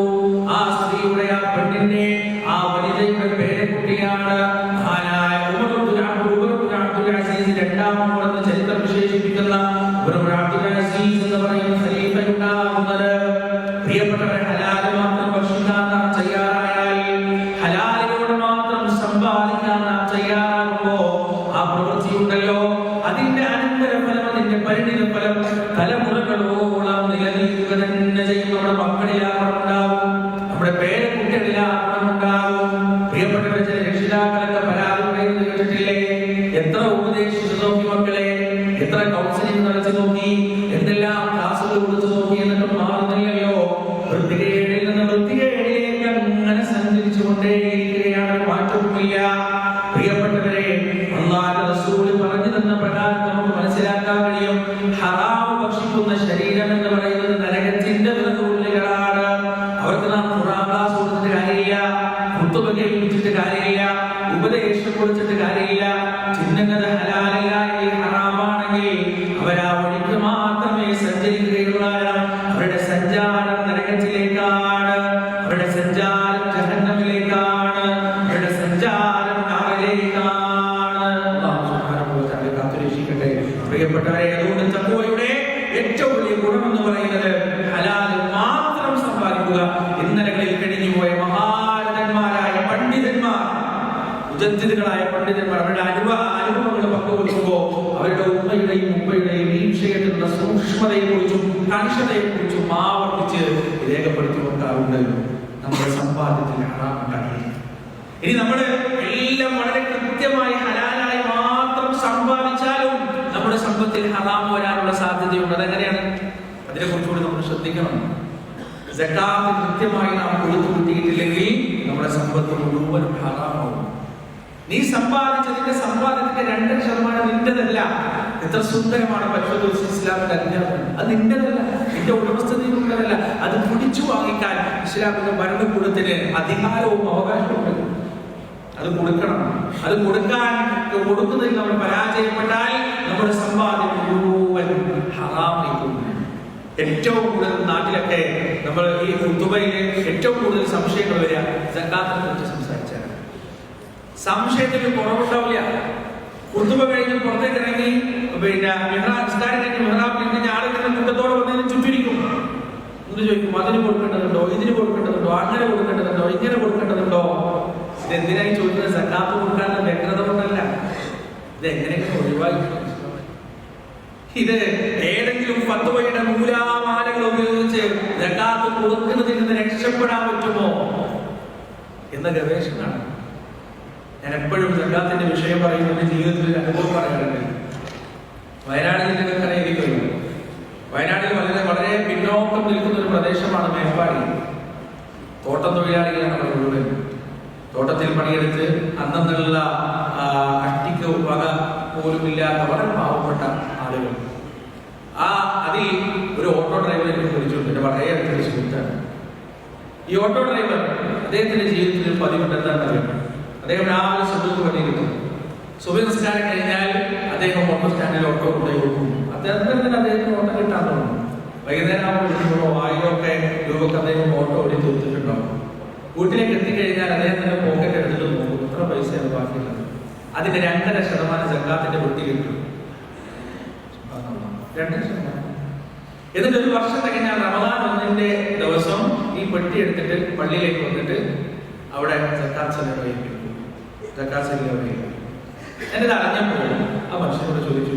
Speaker 1: ആ സ്ത്രീയുടെ, ആ പെണ്ണിന്റെ, ആ വനിതയുടെ പേരക്കുട്ടിയാണ് മഹാനായ ഉമർ ഇബ്നു അബ്ദുൽ അസീസ്, രണ്ടാമത് ചരിത്രം വിശേഷിപ്പിക്കുന്ന ഉമർ ഇബ്നു അബ്ദുൽ അസീസ് എന്ന് പറയുന്ന ഖലീഫയുണ്ടാകുന്നത്. പ്രിയപ്പെട്ടവരെ, ഹലാൽ മാത്രം ഭക്ഷിക്കാൻ നാം തയ്യാറായാൽ, ഹലാലിലൂടെ മാത്രം സമ്പാദിക്കാൻ നാം തയ്യാറാകുമ്പോ ആ പ്രവൃത്തിയുണ്ടല്ലോ, അതിന്റെ അനന്തരഫലം അതിന്റെ പരിണിത ഫലം തലമുറകളോളം നിലനിൽക്കുക തന്നെ ചെയ്യും. നമ്മുടെ മക്കളിലാകും, നമ്മുടെ പേരക്കുട്ടികളിലാകും. പ്രിയപ്പെട്ടവരെ, ചില രക്ഷിതാക്കളൊക്കെ പരാതി പറയുന്നത് കേട്ടിട്ടില്ലേ? എത്ര ഉപദേശിച്ചു നോക്കി മക്കളെ, എത്ര കൗൺസിലിംഗ് നടത്തി നോക്കി, എന്തെല്ലാം ക്ലാസുകൾ കൊടുത്തു നോക്കി, എന്നിട്ടും മാറുന്നില്ലല്ലോ. വൃത്തികേടിൽ നിന്ന് വൃത്തികേടിലേക്ക് അങ്ങനെ സഞ്ചരിച്ചുകൊണ്ടേയിരിക്കുകയാണ്, മാറ്റവുമില്ല. പ്രിയപ്പെട്ടവരെ, അല്ലാഹുവിന്റെ റസൂൽ പറഞ്ഞു തന്ന പ്രകാരം നമുക്ക് മനസ്സിലാക്കാൻ കഴിയും, ഹറാം ഭക്ഷിക്കുന്ന ശരീരം എന്ന് പറയുന്നത് നരകത്തിന്റെ വിറകുള്ളികളാണ്. അവർക്ക് നാം ഖുർആൻ ക്ലാസ് കൊടുത്തിട്ട് കാര്യമില്ല, ഖുതുബ കേൾപ്പിച്ചിട്ട് കാര്യമില്ല, ഉപദേശം കൊടുത്തിട്ട് കാര്യമില്ല. ചിഹ്നങ്ങൾ ഹലാലല്ല എങ്കിൽ ഹറാമാണെങ്കിൽ അവരാ വഴിക്ക് മാത്രമേ സഞ്ചരിക്കുകയുള്ളൂ. അവരുടെ സഞ്ചാരം നരകത്തിലേക്കാണ്, അവരുടെ സഞ്ചാരം ജഹന്നമിലേക്കാണ്, അവരുടെ സഞ്ചാരം നാറിലേക്കാണ്. കാത്തുരക്ഷിക്കട്ടെ. പ്രിയപ്പെട്ടവരെ, അതുകൊണ്ട് തഖ്വയുടെ ഏറ്റവും വലിയ ഗുണമെന്ന് പറയുന്നത് ഹലാൽ മാത്രം സമ്പാദിക്കുക. ഇന്നലകളിൽ കഴിഞ്ഞുപോയ മഹാരഥന്മാരായ പണ്ഡിതന്മാർ, മുജദ്ദിദുകളായ പണ്ഡിതന്മാർ അവരുടെ അനുഭവങ്ങൾ പങ്കുവെക്കുമ്പോൾ അവരുടെ ഉമ്മയുടെയും ഉപ്പയുടെയും ഈ വിഷയത്തിലുള്ള സൂക്ഷ്മതയെക്കുറിച്ചും കണിശതയെക്കുറിച്ചും ആവർത്തിച്ച് രേഖപ്പെടുത്തി കൊടുക്കാറുണ്ട്. നമ്മുടെ സമ്പാദ്യത്തിൽ ഹറാം ഉണ്ടാക്കി. ഇനി നമ്മൾ എല്ലാം വളരെ കൃത്യമായി ഹലാലായി മാത്രം സമ്പാദിച്ചാലും നമ്മുടെ സമ്പത്തിൽ ഹറാം വരാനുള്ള സാധ്യതയുണ്ട്. അതെങ്ങനെയാണ്? അതിനെ കുറിച്ചുകൂടി നമ്മൾ ശ്രദ്ധിക്കണം. സക്കാത്ത് കൃത്യമായി നാം കൊടുത്തു കിട്ടിയിട്ടില്ലെങ്കിൽ നമ്മുടെ സമ്പത്ത് മുഴുവനും ഹറാമാവും. നീ സമ്പാദിച്ചതിന്റെ സമ്പാദ്യത്തിന്റെ 2% നിന്റെതല്ല. എത്ര സുന്ദരമാണ് പരിശുദ്ധ ഇസ്ലാമിന്റെ അധ്യാപനം. അത് നിന്റെതല്ല, നിന്റെ ഉടമസ്ഥതയിലുള്ളതല്ല. അത് പിടിച്ചു വാങ്ങിക്കാൻ ഇസ്ലാമിക ഭരണകൂടത്തിന് അധികാരവും അവകാശവും. അത് കൊടുക്കണം. അത് കൊടുക്കുന്നതിൽ നമ്മൾ പരാജയപ്പെട്ടാൽ നമ്മുടെ സമ്പാദ്യം മുഴുവൻ ഹറാമായിരിക്കും. ഏറ്റവും കൂടുതൽ നാട്ടിലൊക്കെ നമ്മൾ ഈ ഖുതുബയിൽ ഏറ്റവും കൂടുതൽ സംശയങ്ങൾ വരിക സക്കാത്തിനെ കുറിച്ച് സംസാരിച്ചാൽ. സംശയത്തിന് കുറവുണ്ടാവില്ല. ഖുതുബ കഴിഞ്ഞ് പുറത്തേക്ക് ഇറങ്ങി നിസ്കാരം കഴിഞ്ഞ് മെഹ്റാബിൽ കഴിഞ്ഞ ആളുകളുടെ കൂട്ടത്തോടെ വന്നതിന് ചുറ്റിരിക്കും. എന്ന് ചോദിക്കും, അതിന് കൊടുക്കേണ്ടതുണ്ടോ, ഇതിന് കൊടുക്കേണ്ടതുണ്ടോ, അങ്ങനെ കൊടുക്കേണ്ടതുണ്ടോ, ഇങ്ങനെ കൊടുക്കേണ്ടതുണ്ടോ? ഇതെന്തിനായി ചോദിക്കുന്നത്? സക്കാത്ത് കൊടുക്കാനുള്ള വ്യഗ്രത കൊണ്ടല്ല. ഇത് എങ്ങനെയൊക്കെ ഒഴിവാക്കി. ഇത് ഏതെങ്കിലും ഫത്വയുടെ മൂലാമാലകൾ ഉപയോഗിച്ച് സക്കാത്ത് കൊടുക്കുന്നതിൽ നിന്ന് രക്ഷപ്പെടാൻ പറ്റുമോ എന്ന ഗവേഷണമാണ്. ഞാൻ എപ്പോഴും സക്കാത്തിന്റെ വിഷയം പറയുന്നത് ജീവിതത്തിൽ അനുഭവം പറയാറുണ്ട്. വയനാട് ജില്ലയിൽ അറിയിരിക്കുന്നു. വയനാട്ടിൽ വളരെ പിന്നോക്കം നിൽക്കുന്ന ഒരു പ്രദേശമാണ് മേപ്പാടി. തോട്ടം തൊഴിലാളികളാണ് മുഴുവൻ. തോട്ടത്തിൽ പണിയെടുത്ത് അന്നുള്ള അഷ്ടിക്ക് വക പോലുമില്ലാത്ത വളരെ പാവപ്പെട്ട ആളുകൾ. അതിൽ ഒരു ഓട്ടോ ഡ്രൈവർ എന്നെ വിളിച്ചിട്ടുണ്ട്. എന്റെ വളരെ അടുത്തൊരു സുഹൃത്താണ്. ഈ ഓട്ടോ ഡ്രൈവർ അദ്ദേഹത്തിന്റെ ജീവിതത്തിൽ പതിവുണ്ട്. എന്താണെന്ന് അറിയാം, അദ്ദേഹം രാവിലെ സുബഹിക്ക് പണിയെടുക്കും. സുബഹി നിസ്കാരം കഴിഞ്ഞാൽ അദ്ദേഹം ഓട്ടോ സ്റ്റാൻഡിൽ ഓട്ടോ കൊണ്ടുപോയി കൊടുക്കും. അദ്ദേഹത്തിന് ഓട്ടോ കിട്ടാൻ തോന്നും. വൈകുന്നേരം ആകുമ്പോൾ വിളിക്കുമ്പോൾ 1000 രൂപക്ക് അദ്ദേഹം ഓട്ടോ ഓടി തീർത്തിട്ടുണ്ടാവും. വീട്ടിലേക്ക് എത്തിക്കഴിഞ്ഞാൽ അദ്ദേഹം തന്നെ പോക്കറ്റ് എടുത്തിട്ട് നോക്കും എത്ര പൈസയാണ് ബാക്കിയുള്ളത്. അതിന്റെ 2.5% സക്കാത്തിന്റെ വൃത്തി കിട്ടും. 2%. എന്നിട്ട് ഒരു വർഷം തികഞ്ഞാൽ റമദാൻ 1 ദിവസം ഈ പെട്ടി എടുത്തിട്ട് പള്ളിയിലേക്ക് വന്നിട്ട് അവിടെ സക്കാത്ത് ചെലവഴിക്കും. എന്നിട്ട് അറിഞ്ഞപ്പോൾ ആ മനുഷ്യനോട് ചോദിച്ചു,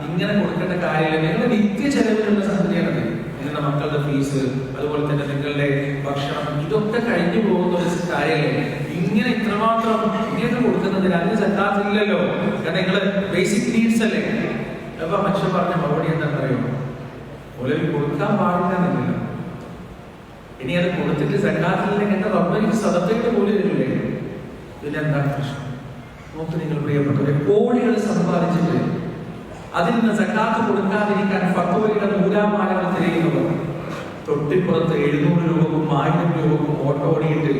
Speaker 1: ഇങ്ങനെ കൊടുക്കേണ്ട കാര്യമില്ല, നിങ്ങളുടെ നിത്യ ചെലവിലുള്ള സംഗതിയാണത്. നിങ്ങളുടെ മക്കളുടെ ഫീസ്, അതുപോലെ തന്നെ നിങ്ങളുടെ ഭക്ഷണം, ഇതൊക്കെ കഴിഞ്ഞു പോകുന്ന ഒരു കാര്യമല്ലേ. ഇങ്ങനെ ഇത്രമാത്രം ഇങ്ങനെ കൊടുക്കുന്നതിന് അതിന് സക്കാത്ത് ഇല്ലല്ലോ, കാരണം നിങ്ങള് ബേസിക് നീഡ്സ് അല്ലേ. അപ്പൊ മനുഷ്യൻ പറഞ്ഞ മറുപടി എന്താണെന്ന് അറിയുമോ? ഒലവി കൊടുക്കാൻ പാടില്ല. ഇനി അത് കൊടുത്തിട്ട് സക്കാത്തില്ലെങ്കിൽ എന്റെ റബ്ബിക്ക് സദഖയുടെ പോലും തരില്ലേ? ഇതിലെന്താണ് പ്രശ്നം? നോക്ക് നിങ്ങൾ പ്രിയപ്പെട്ടവരെ, കോടികൾ സമ്പാദിച്ചിട്ട് അതിൽ നിന്ന് സക്കാത്ത് കൊടുക്കാതിരിക്കാൻ ഫത്വയുടെ നൂലാമാലകൾ തിരയുന്നവർ തൊട്ടിപ്പുറത്ത് 700 രൂപക്കും 1000 രൂപക്കും ഓട്ടോ ഓടിയിട്ട്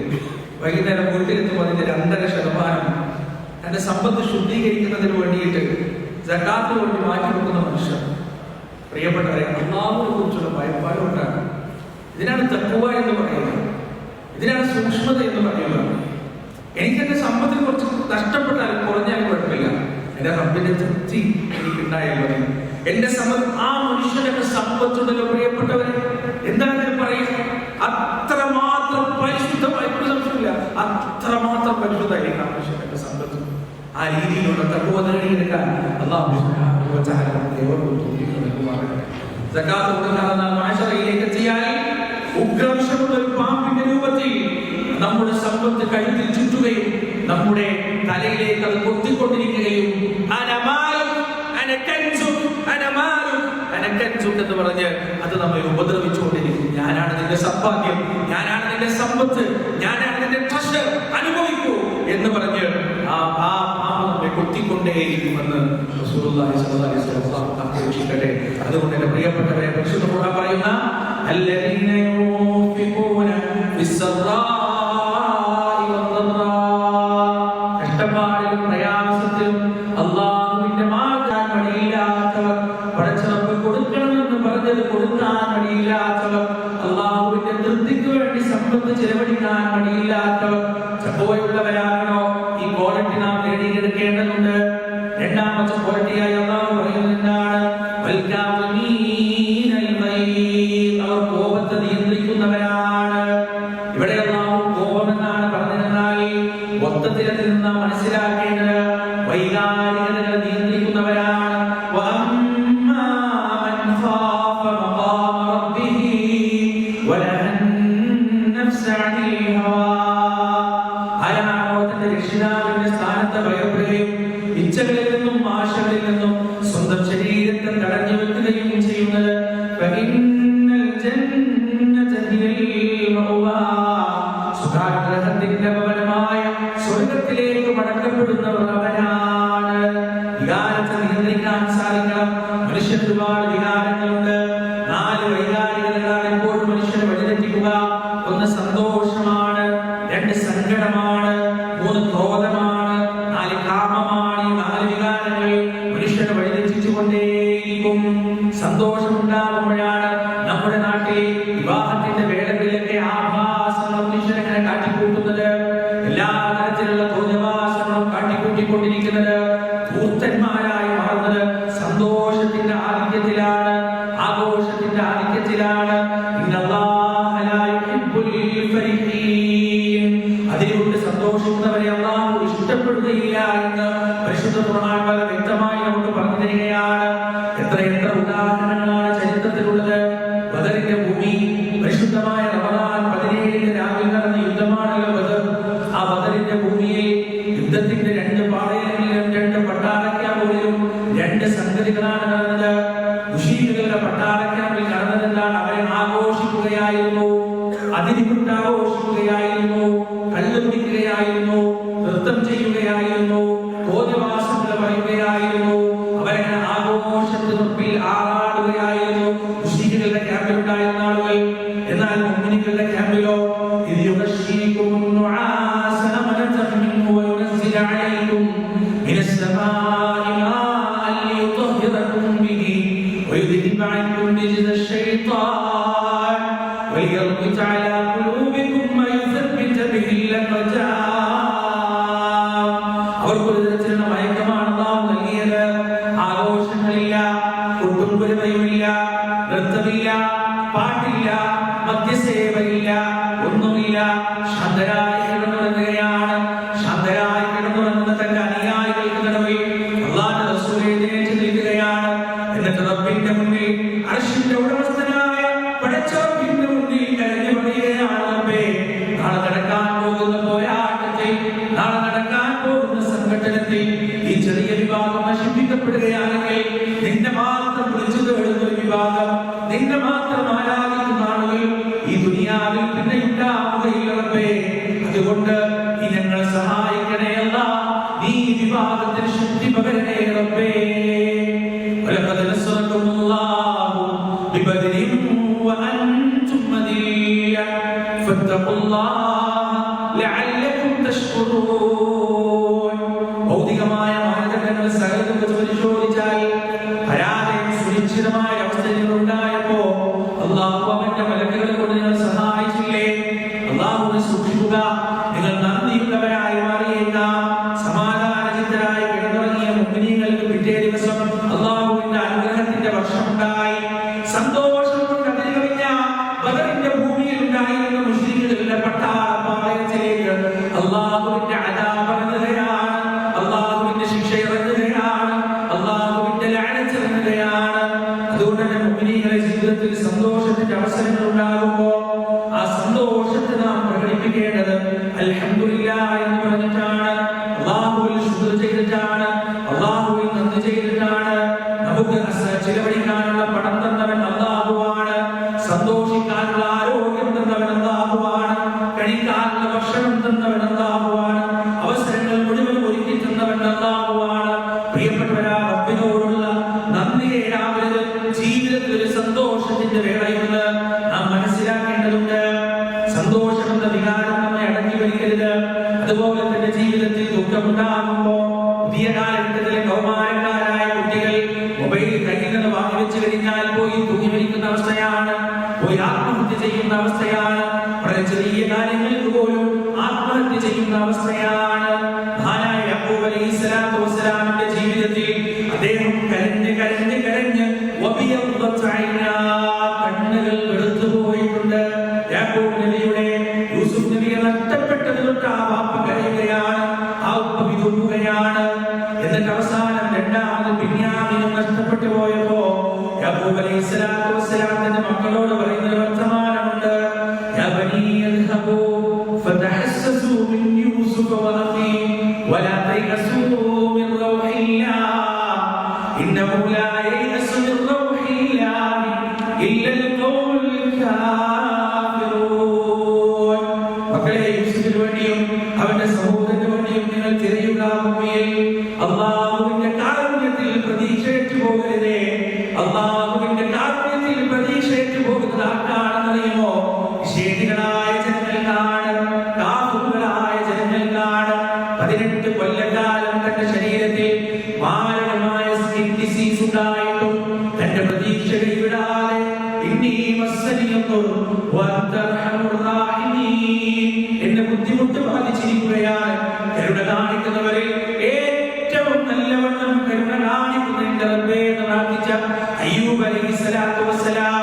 Speaker 1: വൈകുന്നേരം വീട്ടിലെത്തുമ്പോൾ അതിന്റെ 2.5% തന്റെ സമ്പത്ത് ശുദ്ധീകരിക്കുന്നതിന് വേണ്ടിയിട്ട് സക്കാത്ത് വേണ്ടി മാറ്റി വെക്കുന്ന മനുഷ്യർ. പ്രിയപ്പെട്ടവരെ, അല്ലാഹുവിനെ കുറിച്ചുള്ള ഭയപ്പാട് കൊണ്ടാണ്. ഇതിനാണ് തഖ്വ എന്ന് പറയുന്നത്, ഇതിനാണ് സൂക്ഷ്മത എന്ന് പറയുന്നത്. എനിക്കെന്റെ സമ്പത്തിൽ കുറച്ച് നഷ്ടപ്പെട്ടാലും കുറഞ്ഞാലും കുഴപ്പമില്ല, എന്റെ റബ്ബിന്റെ തൃപ്തി എനിക്കുണ്ടായാൽ മതി. എന്റെ സമ്പത്ത്, ആ മനുഷ്യന്റെ സമ്പത്തുണ്ടല്ലോ പ്രിയപ്പെട്ടവരെ, എന്താണ് പറയുക, അത്രമാത്രം പരിശുദ്ധമായി, സംശയമില്ല, അത്രമാത്രം പരിശുദ്ധമായിരിക്കും ആ മനുഷ്യന്റെ സമ്പത്ത്. ആ രീതിയിലുള്ള തഖ്വ നേടിയെടുക്കാൻ അല്ലാഹു സുബ്ഹാനഹു വ തആല ഏവർക്കും തൗഫീഖ് നൽകുമാറാകട്ടെ. സകാത്ത് കൊടുക്കാതെ മാശറയിലേക്ക് എത്തിയാൽ ഉഗ്രവശമുള്ള ഒരു പാമ്പിന്റെ രൂപത്തിൽ നമ്മുടെ സമ്പത്ത് കഴുത്തിൽ ചുറ്റുകയും നമ്മുടെ തലയിലേക്ക് അത് കൊത്തിക്കൊണ്ടിരിക്കുകയും എന്ന് പറഞ്ഞ് അത് നമ്മെ ഉപദ്രവിച്ചുകൊണ്ടിരിക്കും. ഞാനാണ് നിന്റെ സമ്പാദ്യം, ഞാനാണ് നിന്റെ സമ്പത്ത്, ഞാനാണ് നിന്റെ ട്രഷർ, അനുഭവിക്കൂ എന്ന് പറഞ്ഞ് ആ പാമ്പ് നമ്മെ കൊത്തിക്കൊണ്ടേയിരിക്കുമെന്ന് റസൂലുള്ളാഹി സ്വല്ലല്ലാഹു അലൈഹി വസല്ലം ആഘോഷിക്കട്ടെ. അതുകൊണ്ട് എന്റെ പ്രിയപ്പെട്ടവരെ, പരിശുദ്ധ ഖുർആൻ പറയുന്ന അല്ലദീന യൂൻഫിഖൂന ഫിസ്സറാഇ വദ്ദറാ, കഷ്ടപ്പാടിലും പ്രയാസത്തിലും അല്ലാഹുവിന്റെ മാർഗ്ഗം വഴിയില്ലാത്തവർ, പടച്ചവർക്ക് കൊടുക്കണമെന്ന് പറഞ്ഞത് കൊടുക്കാൻ വഴിയില്ലാത്തവർ, അല്ലാഹുവിന്റെ തൃപ്തിക്ക് വേണ്ടി സമ്പത്ത് ചെലവഴിക്കാൻ വഴിയില്ലാത്തവർ ചപ്പോയുള്ളവരാണോ? ഈ ക്വാളിറ്റി നാം നേടിയെടുക്കേണ്ടതുണ്ട്. രണ്ടാമത്തെ ക്വാളിറ്റിയായി അല്ലാഹു പറയുന്നത് എന്താണ്? അവർ കോപത്തെ നിയന്ത്രിക്കുന്നവരാണ്. ഇവിടെ അല്ലാഹു കോപം എന്നാണ് പറഞ്ഞതെന്നാൽ മൊത്തത്തിൽ അതിൽ നിന്ന് മനസ്സിലാക്കേണ്ടത് വൈകാരികതകളെ നിയന്ത്രിക്കുന്നവരാണ്. രക്ഷിതാവിന്റെ സ്ഥാനത്ത് ഭയപ്പെടുകയും ഇച്ഛകളിൽ നിന്നും ആശകളിൽ നിന്നും സ്വന്തം ശരീരത്തെ തടഞ്ഞു വെക്കുകയും ചെയ്യുന്നത് സുഖാഗ്രഹത്തിന്റെ ഭവനമായ സ്വർഗത്തിലേക്ക് മടക്കപ്പെടുന്നവർ അവരാണ്. വികാരത്തെ നിയന്ത്രിക്കാൻ സാധിക്കണം. മനുഷ്യന് ഒരുപാട് വികാരങ്ങളുണ്ട്. 4 വൈകാരികതകളാണ് എപ്പോഴും മനുഷ്യനെ വഴിതെറ്റിക്കുക. 1 സന്തോഷമാണ്, 2 സങ്കടമാണ്, 3 ക്രോധമാണ്, 4 കാമമാണ്. ഈ 4 വികാരങ്ങൾ മനുഷ്യനെ വഴിതെറ്റിച്ചുകൊണ്ടേയിരിക്കും. സന്തോഷമുണ്ടാകുമ്പോഴാണ് നമ്മുടെ നാട്ടിൽ വിവാഹത്തിന്റെ വേളകളിലൊക്കെ ആഭാസങ്ങൾ മനുഷ്യനെ കാട്ടിക്കൂട്ടുന്നത്, എല്ലാ തരത്തിലുള്ള തോന്നിവാസങ്ങളും കാട്ടിക്കൂട്ടിക്കൊണ്ടിരിക്കുന്നത്, ധൂർത്തന്മാരായി മാറുന്നത് സന്തോഷത്തിന്റെ ആധിക്യത്തിലാണ്, ആഘോഷത്തിന്റെ ആധിക്യത്തിലാണ്. അതിലൂടെ സന്തോഷിക്കുന്നവരെ അല്ലാഹു ഇഷ്ടപ്പെടുകയില്ല എന്ന് പരിശുദ്ധ ഖുർആൻ വളരെ വ്യക്തമായി നമുക്ക് പറഞ്ഞു തരികയാണ്. എത്ര ഉദാഹരണങ്ങളാണ് ചരിത്രത്തിലുള്ളത്. ബദറിന്റെ ഭൂമി, പരിശുദ്ധമായ റമദാൻ 17 രാവിൽ നടന്ന യുദ്ധമാണല്ലോ ബദർ. ആ ബദറിന്റെ ഭൂമിയിൽ യുദ്ധത്തിന്റെ 2 പാളയങ്ങളിലും 2 പട്ടാളക്യാമ്പിലും 2 സംഗതികളാണ് നടന്നത്. മുശീഖുകളുടെ പട്ടാളക്യാമ്പിൽ നടന്നതെന്താണ്? അവരെ ആഘോഷിക്കുകയായിരുന്നു, അതിരിവിട്ട് ആഘോഷിക്കുകയായിരുന്നു, കല്ലുപിടിക്കുകയായിരുന്നു, നൃത്തം ചെയ്യുകയായിരുന്നു, തോന്നിവാസങ്ങൾ പറയുകയായിരുന്നു. അവരങ്ങനെ ആഘോഷത്തിനുള്ളിൽ ആറാടുകയായിരുന്നു മുശ്രിക്കുകളുടെ ക്യാമ്പിലുണ്ടായിരുന്ന ആളുകൾ. എന്നാൽ മുഅ്മിനീങ്ങളുടെ ക്യാമ്പിലോ അവർക്കൊരു തരത്തിലുള്ള മയക്കമാണ് അല്ലാഹു നൽകിയത്. ആഘോഷങ്ങളില്ല, കുടുംബപരമയില്ല, നൃത്തമില്ല, പാട്ടില്ല, മദ്യസേവയില്ല, ഒന്നുമില്ല. ശാന്തരായി കിടന്നുറങ്ങുകയാണ്. ശാന്തരായി കിടന്നുറങ്ങുന്ന തന്റെ അനുയായികൾക്ക് നടുവിൽ അല്ലാഹുവിന്റെ റസൂൽ എഴുന്നേറ്റ് നിൽക്കുകയാണ്. എന്നിട്ട് റബ്ബിന്റെ മുന്നിൽ, അർശിന്റെ ഉടമസ്ഥനായ പടച്ചറബ്ബിന്റെ മുന്നിൽ കരഞ്ഞു പറയുകയാണ്, റബ്ബേ, നാളെ നടക്കാൻ പോകുന്ന പോരാട്ടത്തിൽ, നാളെ നടക്കാൻ പോകുന്ന സംഘടനത്തിൽ ഈ ചെറിയ വിഭാഗം നശിപ്പിക്കപ്പെടുകയാണെങ്കിൽ, നിന്നെ മാത്രം വിളിച്ചു തേടുന്ന ഒരു വിഭാഗം, നിന്നെ മാത്രം ആരാധിക്കുന്ന ആളുകൾ ഈ ദുനിയാവിൽ പിന്നെ ഉണ്ടാവുകയില്ല റബ്ബേ. അതുകൊണ്ട് നീ ഞങ്ങളെ സഹായിക്കണേ അല്ലാഹ്, നീ ഈ വിഭാഗത്തിന് ശക്തി പകരണേ റബ്ബേ. വലഖദ് നസ്റകുമുല്ലാഹു ബിബദ്രിൻ വഅൻതും മദീയ ഫത്തഖുല്ലാഹ ലഅല്ലകും തഷ്കുറൂൻ. ഭൗതികമായ മാനദണ്ഡങ്ങൾ സകലതും പരിശോധിച്ചാൽ പരാജയം സുനിശ്ചിതമായ അവസ്ഥകൾ ഉണ്ടായപ്പോ അല്ലാഹു അവന്റെ മലക്കുകളെ കൊണ്ട് നിങ്ങൾ സഹായിച്ചില്ലേ? അല്ലാഹുവിനെ സൂക്ഷിക്കുക. നിങ്ങൾ നന്ദിയുള്ളവരായി മാറിയേക്കാം. സമാധാനചിത്തരായി കിടന്നുറങ്ങിയ മുഅ്മിനീങ്ങൾക്ക് പിറ്റേ ദിവസം അല്ലാഹുവിന്റെ അനുഗ്രഹത്തിന്റെ വർഷമുണ്ടായി. സന്തോഷം കൊണ്ട് അതിരുകവിഞ്ഞ ബദറിന്റെ ഭൂമിയിൽ ഉണ്ടായിരുന്ന മുശ്രിക്കുകളുടെ പട്ടാളപ്പാളയത്തിലേക്ക് അല്ലാഹുവിന്റെ അദാബ് ഇറങ്ങുകയാണ്, അല്ലാഹുവിന്റെ ശിക്ഷ ഇറങ്ങുകയാണ്. എന്ന് പറഞ്ഞിട്ടാണ്, അല്ലാഹുവിൽ ശുക്ർ ചെയ്തിട്ടാണ്, അല്ലാഹുവിൽ നന്ദി ചെയ്തിട്ടാണ്. നമുക്ക് ചിലവഴിക്കാനുള്ള പണം തന്നവൻ അല്ലാഹുവാണ്, സന്തോഷിക്കാനുള്ള ആരോഗ്യം തന്നവൻ അല്ലാഹുവാണ്, കഴിക്കാനുള്ള ഭക്ഷണം തന്നവൻ അല്ലാഹുവാണ്, അവസരങ്ങൾ മുഴുവൻ ഒരുക്കി തന്നവൻ അല്ലാഹുവാണ്. പ്രിയപ്പെട്ടവരാ, റബ്ബിനോടുള്ള നന്ദിയെ രാവിലെ ജീവിതത്തിൽ ഒരു സന്തോഷത്തിന്റെ വേളയെന്ന് നാം മനസ്സിലാക്കേണ്ടതുണ്ട്. സന്തോഷം എന്ന വികാരം നമ്മെ അടക്കി വയ്ക്കരുത്. അതുപോലെ തന്നെ ജീവിതത്തിൽ ദുഃഖമുണ്ടാകുമ്പോ പുതിയ കാലഘട്ടത്തിലെ കൗമാരക്കാരായ കുട്ടികൾ മൊബൈൽ കയ്യിൽ നിന്ന് വാങ്ങി വെച്ച് കഴിഞ്ഞാൽ പോയി തൂങ്ങി മരിക്കുന്ന അവസ്ഥയാണ്, പോയി ആത്മഹത്യ ചെയ്യുന്ന അവസ്ഥയാണ്, വളരെ ചെറിയ കാര്യങ്ങൾക്ക് പോലും ആത്മഹത്യ ചെയ്യുന്ന അവസ്ഥയാണ്. മഹാനായ യാക്കൂബ് അലൈഹിസ്സലാത്തു വസ്സലാമിന്റെ ജീവിതത്തിൽ അദ്ദേഹം കരഞ്ഞ് കരഞ്ഞ് കരഞ്ഞ് കണ്ണുകൾ വെളുത്തു പോയിട്ടുണ്ട്. യാക്കൂബ് നബിയുടെ യൂസുഫ് നബിയെ നഷ്ടപ്പെട്ടത് തൊട്ട് ആ വാപ്പ കരയുകയാണ്, ആ ഉപ്പ വിതുമ്പുകയാണ്. എന്നിട്ട് അവസാനം രണ്ടാമത് ബിന്യാമീനും നഷ്ടപ്പെട്ടു പോയപ്പോ യാക്കൂബ് അലൈഹിസ്സലാത്തു വസ്സലാം തന്റെ മക്കളോട് പറയുന്ന ഒരു വർത്തമാനമുണ്ട്. യാ ബനീ യദ്ഹബൂ ഫതഹസ്സസൂ മിൻ യൂസുഫ വഅഖീ വലാ തയഅസൂ മിൻ റൗഹില്ലാഹ് ഇന്നഹു ലാ യയഅസു മിൻ റൗഹില്ലാഹി ഇല്ലൽ ഖൗമുൽ കാഫിറൂൻ. മക്കളെ, യൂസുഫിന് വേണ്ടിയും അവന്റെ സഹോദരന് വേണ്ടിയും നിങ്ങൾ തിരയുക. ഭൂമിയിൽ അല്ലാഹുവിന്റെ കാരുണ്യത്തിൽ പ്രതീക്ഷയേറ്റു പോകരുതേ. അല്ലാഹുവിന്റെ കാരുണ്യത്തിൽ പ്രതീക്ഷയേറ്റു പോകുന്നത് ആർക്കാണെന്നറിയുമോ? നിഷേധികളായ ജനങ്ങൾക്കാണ്, കാഫിറുകളായ ജനങ്ങൾക്കാണ്. 18 കൊല്ലക്കാലം തന്റെ ശരീരത്തിൽ മാരകമായ സ്കിൻ ഡിസീസ് ഉണ്ടായിട്ടും തന്റെ പ്രതീക്ഷ കൈവിടാതെ എന്നെ ബുദ്ധിമുട്ട് ബാധിച്ചിരിക്കുകയാണ്. കരുണ കാണിക്കുന്നവരിൽ ഏറ്റവും നല്ലവണ്ണം കരുണ കാണിക്കുന്ന എന്റെ റബ്ബേ എന്ന് പ്രാർത്ഥിച്ച അയ്യൂബ് അലൈഹിസ്സലാത്തു വസ്സലാം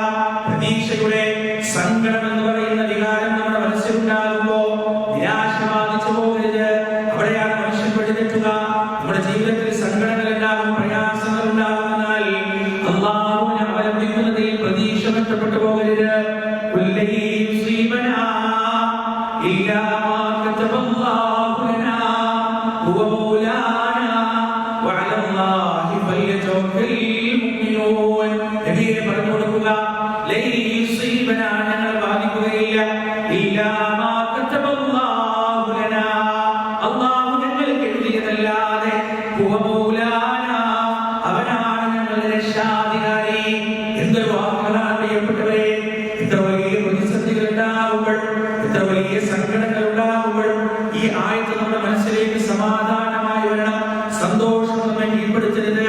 Speaker 1: പ്രതീക്ഷയുടെ സങ്കടം എന്ന് പറയുന്ന വികാരം നമ്മുടെ മനസ്സിലുണ്ടാകുമ്പോ നിരാശ ബാധിച്ചു പോകരുത്. അവിടെയാണ് മനുഷ്യൻ വഴിതെറ്റുക. നമ്മുടെ ജീവിതത്തിൽ സങ്കടങ്ങൾ ഉണ്ടാകും, പ്രയാസങ്ങൾ ഉണ്ടാകുമെന്നാൽ അല്ലാഹുവിനെ അവലംബിക്കുന്നതിൽ പ്രതീക്ഷ നഷ്ടപ്പെട്ടു പോകരുത്. അവനാണ് ഞങ്ങളുടെ രക്ഷാധികാരി. എന്തൊരു വാക്കുകളാണ് പ്രിയപ്പെട്ടവരെ! എത്ര വലിയ പ്രതിസന്ധികൾ ഉണ്ടാകുമ്പോൾ, എത്ര വലിയ സങ്കടങ്ങൾ ഉണ്ടാകുമ്പോൾ ഈ ആയത്ത് നമ്മുടെ മനസ്സിലേക്ക് സമാധാനമായി വരണം. സന്തോഷം നമ്മെ കീഴ്പ്പെടുത്തരുത്,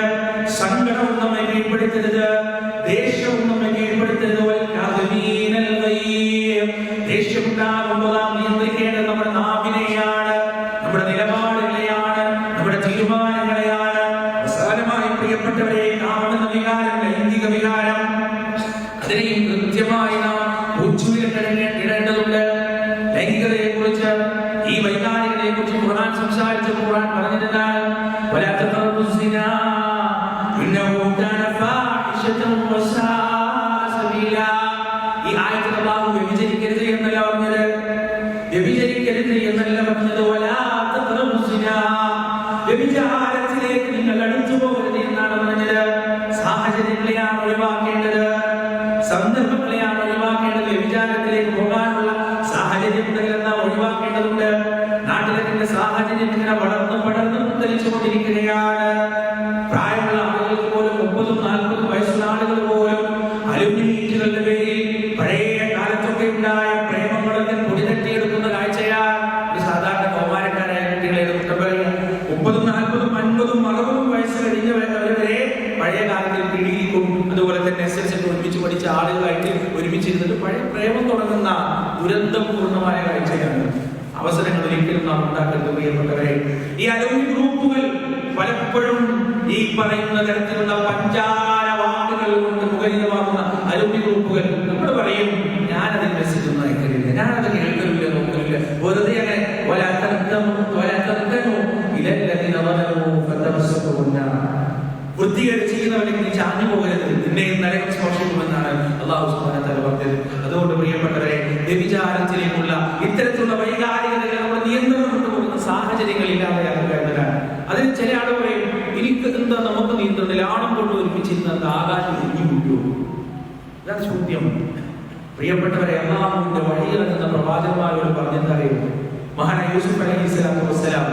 Speaker 1: സങ്കടവും നമ്മെ കീഴ്പ്പെടുത്തരുത്, ദേഷ്യവും നമ്മെ കീഴ്പ്പെടുത്തരുത്. ദേഷ്യമുണ്ടാകുമ്പോൾ നാം നിയന്ത്രിക്കേണ്ടത് നമ്മുടെ നാവിനെയാണ്, നമ്മുടെ നിലപാടുകളെയാണ്, നമ്മുടെ തീരുമാനങ്ങളെയാണ്. അവസാനമായി പ്രിയപ്പെട്ടവരെ, കാമെന്ന വികാരം, ലൈംഗിക വികാരം, അതിനെയും കൃത്യമായി നാം ഇടേണ്ടതുണ്ട്. ലൈംഗികതയെ കുറിച്ച്, ഈ വൈകാരികതയെ കുറിച്ച് ഖുർആൻ സംസാരിച്ച ഖുർആൻ പറഞ്ഞിരുന്നാൽ വലാ തഖറബുസ് സിനാ ഇന്നഹു കാന ഫാഹിശതൻ വസാഅ സബീലാ. ഈ ആയത്തിൽ അല്ലാഹു വ്യഭിചരിക്കരുത് എന്നല്ല പറഞ്ഞത്, വ്യഭിചരിക്കരുത് എന്നല്ല പറഞ്ഞത്. വലാ തഖറബുസ് സിനാ, വ്യഭിചാരത്തിലേക്ക് നിങ്ങൾ അടുത്തു പോകരുത് എന്നാണ് പറഞ്ഞത്. സാഹചര്യങ്ങളെയാണ് ഒഴിവാക്കേണ്ടത്, സന്ദർഭങ്ങളെയാണ് ഒഴിവാക്കേണ്ടത്. വ്യഭിചാരത്തിലേക്ക് പോകാനുള്ള സാഹചര്യം നാം ഒഴിവാക്കേണ്ടതുണ്ട്. നാട്ടിലെ സാഹചര്യം ഇങ്ങനെ വളർന്ന് പടർന്ന് മുത്തലിച്ചുകൊണ്ടിരിക്കുകയാണ്. പ്രായമുള്ള ആളുകൾക്ക് പോലും 30-40 വയസ്സുള്ള ആളുകൾ പോലും അലുമിനിയറ്റുകളുടെ പേരിൽ പഴയ കാലത്തൊക്കെ ഉണ്ടായ പ്രേമങ്ങളൊക്കെ പൊടിതട്ടിയെടുക്കുന്ന കാഴ്ചയാണ്. സാധാരണ കൗമാരക്കാരായ കുട്ടികളെ 30-40-50-60 വയസ്സ് കഴിഞ്ഞവരെ പഴയ കാലത്തിൽ പിടിയിലും അതുപോലെ തന്നെ SSLC ഒരുമിച്ച് പഠിച്ച ആളുകളായിട്ട് ഒരുമിച്ചിരുന്നിട്ട് പഴയ പ്രേമം തുടങ്ങുന്ന ദുരന്തപൂർണമായ കാഴ്ചയാണ്. അവസരങ്ങൾ ഒരിക്കലും നാം ഉണ്ടാക്കരുത് പ്രിയപ്പെട്ടവരെ. ഈ അലുമിനി ഗ്രൂപ്പുകൾ പലപ്പോഴും ഈ പറയുന്ന തരത്തിലുള്ള പഞ്ചാര വാക്കുകൾ കൊണ്ട് മുഖരിതമാകുന്ന അലുമിനി ഗ്രൂപ്പുകൾ നമ്മൾ പറയും, ഞാനതിൽ മെസ്സേജ് ഒന്നും അയക്കലില്ല, ഞാനത് കേൾക്കലില്ല, നോക്കലില്ല, വെറുതെ അങ്ങനെ വൃത്തികേട് ചെയ്യുന്നവർക്ക് നീ ചാഞ്ഞു പോകരുത്, നിന്നെയും നരകം സ്പർശിക്കുമെന്നാണ് അല്ലാഹു സുബ്ഹാനഹു വ തആല പറഞ്ഞത്. അതുകൊണ്ട് പ്രിയപ്പെട്ടവരെ, വ്യഭിചാരത്തിലേക്കുള്ള ഇത്തരത്തിലുള്ള വൈകാരികതകൾ നമ്മൾ നിയന്ത്രണം സാഹചര്യങ്ങൾ ഇല്ലാതെയാക്കുക എന്നതാണ്. അതിന് ചില ആളുകൾ പറയും, എനിക്ക് എന്താ നമുക്ക് നീന്തലിൽ ആണം കൊണ്ട് ഒരുമിച്ചിരുന്ന ആകാശം ഇടിഞ്ഞു. ഇതാണ് ചോദ്യം. പ്രിയപ്പെട്ടവരെ, അല്ലാഹുവിന്റെ വഴിയിറങ്ങുന്ന പ്രവാചകന്മാരോട് പറഞ്ഞെന്തറിയും? മഹാനായ യൂസുഫ് അലൈഹിസ്സലാത്തു വസ്സലാം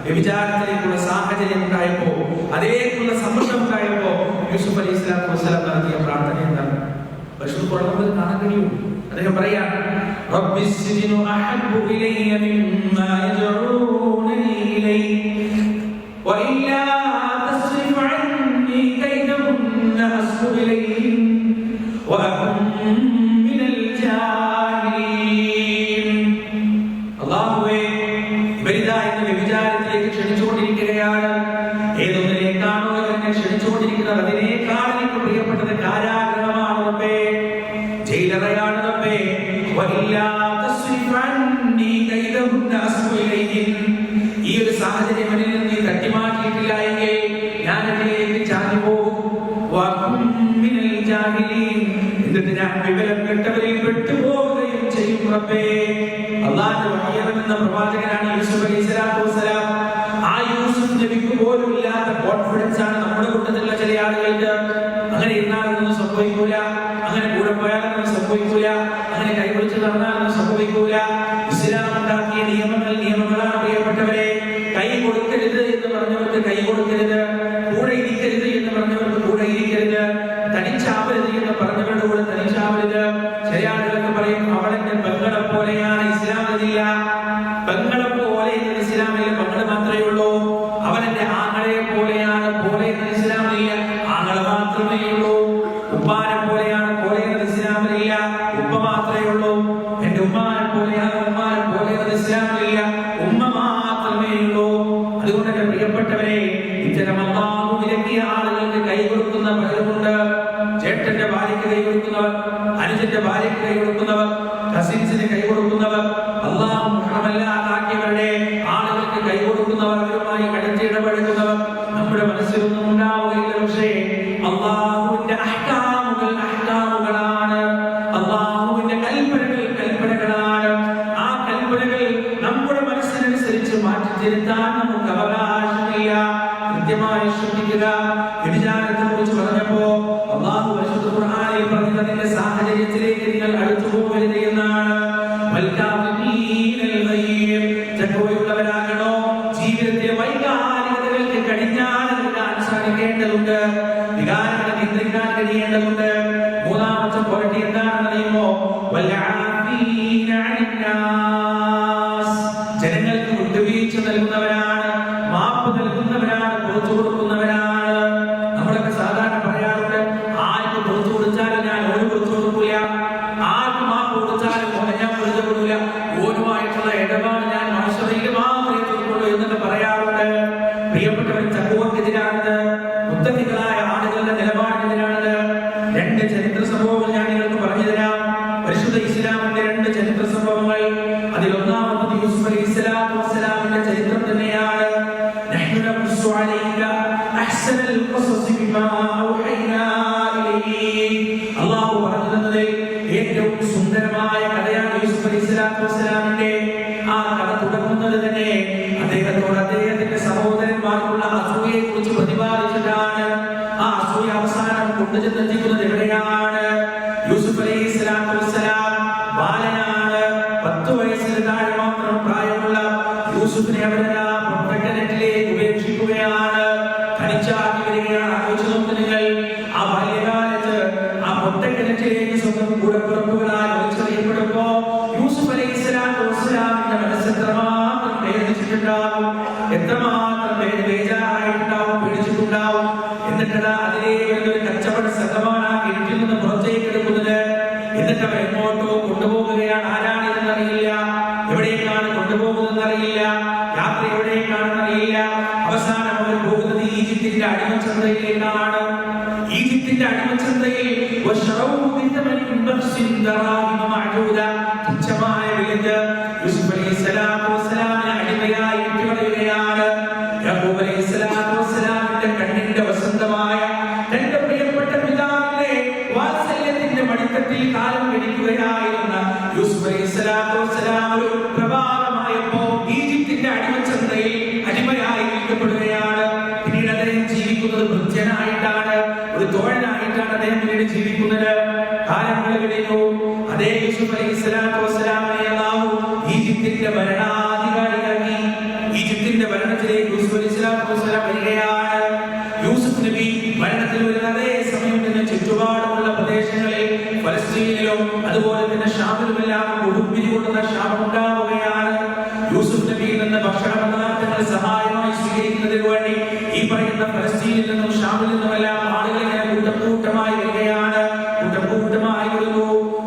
Speaker 1: വ്യഭിചാരത്തിലേക്കുള്ള സാഹചര്യം ഉണ്ടായപ്പോ, അതിലേക്കുള്ള സമ്മർദ്ദം ഉണ്ടായപ്പോ യൂസുഫ് അലൈഹിസ്സലാത്തു വസ്സലാം നടത്തിയ പ്രാർത്ഥന എന്താണ്? പരിശുദ്ധ ഖുർആനിൽ കാണാൻ കഴിയും. അദ്ദേഹം പറയാ, റബ്ബിസ്സിജ്നു അഹബ്ബു ഇലയ്യ മിമ്മാ യദ്ഊനനി ഇലൈഹി വഇല്ലാ തസ്രിഫ് അന്നി കൈദഹുന്ന അസ്ബു ഇലൈഹിൻ വഅകും മിനൽ ജാഹിലീൻ. അല്ലാഹുവേ, ഇവരിതാ എന്നെ വ്യഭിചാരത്തിലേക്ക് ക്ഷണിച്ചുകൊണ്ടിരിക്കുകയാണ്. ഏതൊന്നിലേക്കാണോ എന്നെ ക്ഷണിച്ചുകൊണ്ടിരിക്കുന്നത് അതിനേക്കാൾ എനിക്ക് പ്രിയപ്പെട്ടത് കാരാഗ്രഹമാണ് റബ്ബേ, ജയിലറയാണ് റബ്ബേ. വഇല്ലാ തസ്രിഫ് അന്നി കൈദഹുന്ന അസ്ബു ഇലൈഹിൻ. ഈ ഒരു സാഹചര്യം എന്നിൽ നിന്ന് നീ തട്ടിമാറ്റിയിട്ടില്ല എങ്കിൽ ഞാൻ അതിലേക്ക് ചാടി പോകും. വഅകും മിനൽ ജാഹിലീൻ. എന്നിട്ട് ഞാൻ വിവരം കെട്ടവരിൽ പെട്ടുപോവുകയും ചെയ്യും റബ്ബേ. അല്ലാഹുവിന്റെ വഹിയിറങ്ങുന്ന പ്രവാചകനാണ് യൂസുഫ് അലൈഹിസ്സലാത്തു വസ്സലാം. ആ യൂസുഫ് നബിക്ക് പോലും ഇല്ലാത്ത കോൺഫിഡൻസ് ആണ് നമ്മുടെ കൂട്ടത്തിലുള്ള ചില ആളുകൾക്ക്. അങ്ങനെ ഇരുന്നാലൊന്നും സംഭവിക്കൂല, അങ്ങനെ കൂടെ പോയാലൊന്നും സംഭവിക്കൂല, അങ്ങനെ കൈപിടിച്ച് നടന്നാലൊന്നും സംഭവിക്കൂല. ഇസ്ലാം ഉണ്ടാക്കിയ നിയമങ്ങളാണ് പ്രിയപ്പെട്ടവരെ. കൈ കൊടുക്കരുത് എന്ന് പറഞ്ഞവർക്ക് കൈ കൊടുക്കരുത്, കൂടെ ഇരിക്കരുത് എന്ന് പറഞ്ഞവർക്ക് കൂടെ ഇരിക്കരുത്, തനിച്ചാവരുത് എന്ന് പറഞ്ഞവരുടെ കൂടെ തനിച്ചാവരുത്. ചില ആളുകൾക്ക് പറയും, അവളെന്റെ പെങ്ങളെ പോലെയാണ്. ഇസ്ലാമിലില്ല പെങ്ങളെ പോലെ എന്നത്. ഇസ്ലാമിലെ പെങ്ങള് മാത്രമേ ഉള്ളൂ. അവനെന്റെ ആങ്ങളെ പോലെയാണ്. പോലെ എന്നത് ഇസ്ലാമിലില്ല, ആങ്ങളെ മാത്രമേ ഉള്ളൂ. ഉപ്പാനെ പോലെയാണ്. പോലെ എന്നത് ഇസ്ലാമിലില്ല, ഉപ്പ മാത്രമേ ഉള്ളൂ. എന്റെ ഉമ്മാനെ പോലെയാണ്. ഉമ്മാനെ പോലെ എന്നത് ഇസ്ലാമിലില്ല, ഉമ്മ മാത്രമേ ഉള്ളൂ. അതുകൊണ്ട് എന്റെ പ്രിയപ്പെട്ടവരെ, ഇത്തരം അല്ലാഹു വിലക്കിയ ആളുകൾക്ക് കൈ കൊടുക്കുന്ന പലരുമുണ്ട്. ചേട്ടന്റെ ഭാര്യയ്ക്ക് കൈ കൊടുക്കുന്നവർ, അനുജന്റെ ഭാര്യയ്ക്ക് കൈ കൊടുക്കുന്നവർ, കസിൻസിന് കൈ കൊടുക്കുന്നവർ, അല്ലാഹു മുഹറമല്ലാതാക്കിയവരുടെ ആളുകൾക്ക് കൈ കൊടുക്കുന്നവർ, അവരുമായി അടുത്ത് ഇടപഴകുന്നവർ നമ്മുടെ മനസ്സിലൊന്നും ഉണ്ടാവുകയില്ല. പക്ഷേ അല്ലാഹുവിന്റെ അഹ്കാമുകളാണ്, അല്ലാഹുവിന്റെ കൽപ്പനകളാണ്. ആ കൽപ്പനകൾ നമ്മുടെ മനസ്സിനനുസരിച്ച് മാറ്റിത്തിരുത്താൻ നമുക്ക് അവകാശമില്ല. കൃത്യമായി ശ്രദ്ധിക്കുക. വ്യഭിചാരത്തെ കുറിച്ച് പറഞ്ഞപ്പോ അല്ലാഹു പരിശുദ്ധ ഖുർആനിൽ പറഞ്ഞത് അതിന്റെ സാഹചര്യത്തിലേക്ക് നിങ്ങൾ അടുത്തു പോകരുത് എന്നാണ്. ചക്കവയുള്ളവരാകണോ? ജീവിതത്തിലെ വൈകാരികതകൾക്ക് കടിഞ്ഞാണിടാൻ സാധിക്കേണ്ടതുണ്ട്, വികാരങ്ങളെ നിയന്ത്രിക്കാൻ കഴിയേണ്ടതുണ്ട്. മൂന്നാമത്തെ ക്വാളിറ്റി എന്താണെന്ന് അറിയുമോ? ജനങ്ങൾക്ക് വിട്ടുവീഴ്ച നൽകുന്നവരാണ്, മാപ്പ് നൽകുന്നവരാണ്, പുറത്തു കൊടുക്കുന്നവരാണ്. നമ്മളൊക്കെ സാധാരണ പറയാറുണ്ട്, ആർക്ക് പുറത്തു കൊടുത്താലും ഞാൻ ഓന് പുറത്തു കൊടുക്കൂല, ആർക്ക് മാപ്പ് കൊടുത്താലും ഓനെ ഞാൻ പുറത്തു കൊടുക്കൂല, ഓനുമായിട്ടുള്ള ഇടപാട് ഞാൻ മാഷറയിൽ മാത്രമേ തീർക്കുള്ളൂ എന്നൊക്കെ പറയാറുണ്ട്. പ്രിയപ്പെട്ടവർ, ചക്കുവക്കെതിരാണത്, മുത്തഖികളായ ആളുകളുടെ നിലപാടിനെതിരാണത്. രണ്ട് ചരിത്ര സംഭവങ്ങൾ ഞാൻ നിങ്ങൾക്ക് പറഞ്ഞു തരാം. പരിശുദ്ധ ഇസ്ലാമിന്റെ രണ്ട് ചരിത്ര സംഭവങ്ങൾ. അതിലൊന്നാമത് യൂസുഫ് അലൈഹിസ്സലാത്തു വസ്സലാമിന്റെ ചരിത്രം തന്നെയാണ്. നഹ്നു നഖുസ്സു അലൈക അഹ്സനൽ ഖസസി ബിമാ ഔഹൈനാ ഇലൈക്. അല്ലാഹു പറഞ്ഞു തന്നത് ഏറ്റവും സുന്ദരമായ കഥയാണ് യൂസുഫ് അലൈഹിസ്സലാത്തു വസ്സലാമിന്റെ. ആ കഥ തുടങ്ങുന്നത് തന്നെ അദ്ദേഹത്തോട് അദ്ദേഹത്തിന്റെ സഹോദരന്മാർക്കുള്ള അസൂയയെ കുറിച്ച് പ്രതിപാദിച്ചിട്ടാണ്. ആ അസൂയ അവസാനം കൊണ്ടുചെന്നെത്തിക്കുന്നത് എവിടെയാണ്? യൂസുഫ് അലൈഹിസ്സലാത്തു വസ്സലാം ബാലനാണ്. 10 വയസ്സിന് താഴെ മാത്രം പ്രായമുള്ള യൂസുഫിനെ അവരെല്ലാം പൊട്ടക്കിണറ്റിലേക്ക് ഉപേക്ഷിക്കുകയാണ്, തനിച്ചാക്കി വരികയാണ്. ആലോചിച്ച് നോക്ക് നിങ്ങൾ. ആ ബാല്യകാലത്ത് ആ പൊട്ടക്കിണറ്റിലേക്ക് സ്വന്തം കൂടപ്പിറപ്പുകളാൽ വലിച്ചെറിയപ്പെടുമ്പോ യൂസുഫ് അലൈഹിസ്സലാത്തു വസ്സലാമിന്റെ മനസ്സ് എത്രമാത്രം വേദനിച്ചിട്ടുണ്ടാവും, എത്രമാത്രം ബേജാറായിട്ടുണ്ടാവും, പേടിച്ചിട്ടുണ്ടാവും. എന്നിട്ടതാ അതിലേ വരുന്നൊരു കച്ചവട സംഘമാണ് ആ കിണറ്റിൽ നിന്ന് പുറത്തേക്ക് എടുക്കുന്നത്. എന്നിട്ട് അവർ എങ്ങോട്ടോ കൊണ്ടുപോകുകയാണ്. ആരാണിതെന്നറിയില്ല, എവിടേക്കാണ് കൊണ്ടുപോകുന്നതെന്നറിയില്ല, യാത്ര എവിടേക്കാണെന്നറിയില്ല. അവസാനം അവർ പോകുന്നത് ഈജിപ്തിന്റെ അടിമച്ചന്തയിലേക്കാണ്. ഈജിപ്തിന്റെ അടിമച്ചന്തയിൽ തുച്ഛമായ വിലക്ക് യൂസുഫ് അലൈഹിസ്സലാത്തു വസ്സലാമിനെ അടിമയായി വിറ്റുകളയുകയാണ്. യാഖൂബ് അലൈഹിസ്സലാത്തു വസ്സലാമിന്റെ കണ്ണിന്റെ വസന്തമായ തന്റെ പ്രിയപ്പെട്ട പിതാവിന്റെ വാത്സല്യത്തിന്റെ മടിത്തട്ടിൽ കാലം കഴിക്കുകയായിരുന്ന യൂസുഫ് അലൈഹിസ്സലാത്തു വസ്സലാം ഒരു പ്രഭാതമായപ്പോ ഈജിപ്തിന്റെ അടിമച്ചന്ത യൂസുഫ് അലൈഹിസ്സലാത്തു വസ്സലാമിനെ അല്ലാഹു ഈജിപ്തിന്റെ ഭരണാധികാരിയാക്കി. ഈജിപ്തിന്റെ ഭരണത്തിലേക്ക് യൂസുഫ് അലൈഹിസ്സലാത്തു വസ്സലാം വരികയാണ്. യൂസുഫ് നബി ഭരണത്തിൽ വരുന്ന അതേ സമയം തന്നെ ചുറ്റുപാടുമുള്ള പ്രദേശങ്ങളിൽ ഫലസ്തീനിലും അതുപോലെ തന്നെ ഷാമിലുമെല്ലാം കൊടുമ്പിരി കൊള്ളുന്ന ക്ഷാമം ഉണ്ടാവുകയാണ്. യൂസുഫ് നബിയിൽ നിന്ന് ഭക്ഷണ പദാർത്ഥങ്ങൾ സഹായമായി സ്വീകരിക്കുന്നതിന് വേണ്ടി ഈ പറയുന്ന ഫലസ്തീനിൽ നിന്നും ഷാമിൽ നിന്നുമെല്ലാം ആളുകൾ ഇങ്ങനെ കൂട്ടമായി വരികയാണ്. കൂട്ടമായി വരുന്നു.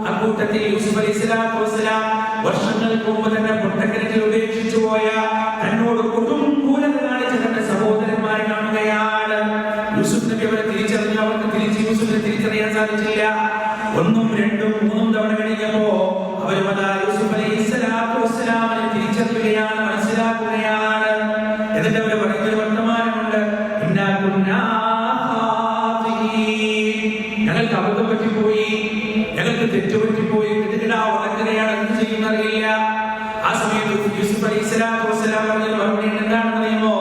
Speaker 1: അക്കൂട്ടത്തിൽ യൂസുഫ് അലൈഹിസ്സലാത്തു വസ്സലാം വർഷങ്ങൾക്ക് മുമ്പ് തന്നെ പൊട്ടക്കിണറ്റിൽ ഉപേക്ഷിച്ചു പോയ തന്നോട് കൊടും ക്രൂരത കാണിച്ച തന്റെ സഹോദരന്മാരെ കാണുകയാണ്. യൂസുഫ് നബി അവരെ തിരിച്ചറിഞ്ഞു. അവർക്ക് തിരിച്ച് യൂസുഫിനെ തിരിച്ചറിയാൻ സാധിച്ചില്ല. 1, 2, 3 തവണ കഴിഞ്ഞപ്പോ അവർ യൂസുഫ് അലൈഹിസ്സലാത്തു വസ്സലാമിനെ തിരിച്ചറിയുകയാണ്, മനസ്സിലാക്കുകയാണ്. എന്നിട്ട് അവർ പറയുന്നൊരു വർത്തമാനമുണ്ട്, ഞങ്ങൾക്ക് അബദ്ധം പറ്റിപ്പോയി, ഞങ്ങൾക്ക് തെറ്റുപറ്റിപ്പോയി, വളരെയാണ് എന്ത് ചെയ്യുന്നറിയില്ല. ആ സമയത്ത് യൂസുഫ് അലൈഹിസ്സലാത്തു വസ്സലാം പറഞ്ഞ മറുപടി എന്താണെന്ന് അറിയുമോ?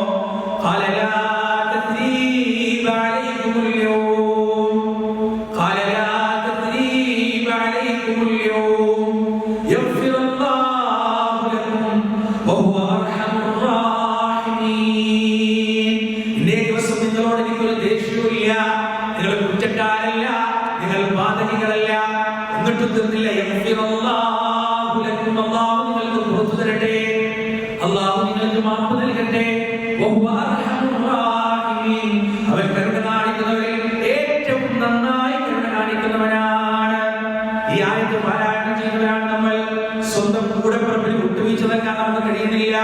Speaker 1: അവൻ കരുണ കാണിക്കുന്നവരിൽ ഏറ്റവും നന്നായി കരുണ കാണിക്കുന്നവനാണ്. ഈ ആയത്ത് പാരായണം ചെയ്യുന്നവരാണ് നമ്മൾ. സ്വന്തം കൂടപ്പിറപ്പിന് വിട്ടുവീഴ്ച നൽകാൻ നമുക്ക് കഴിയുന്നില്ല.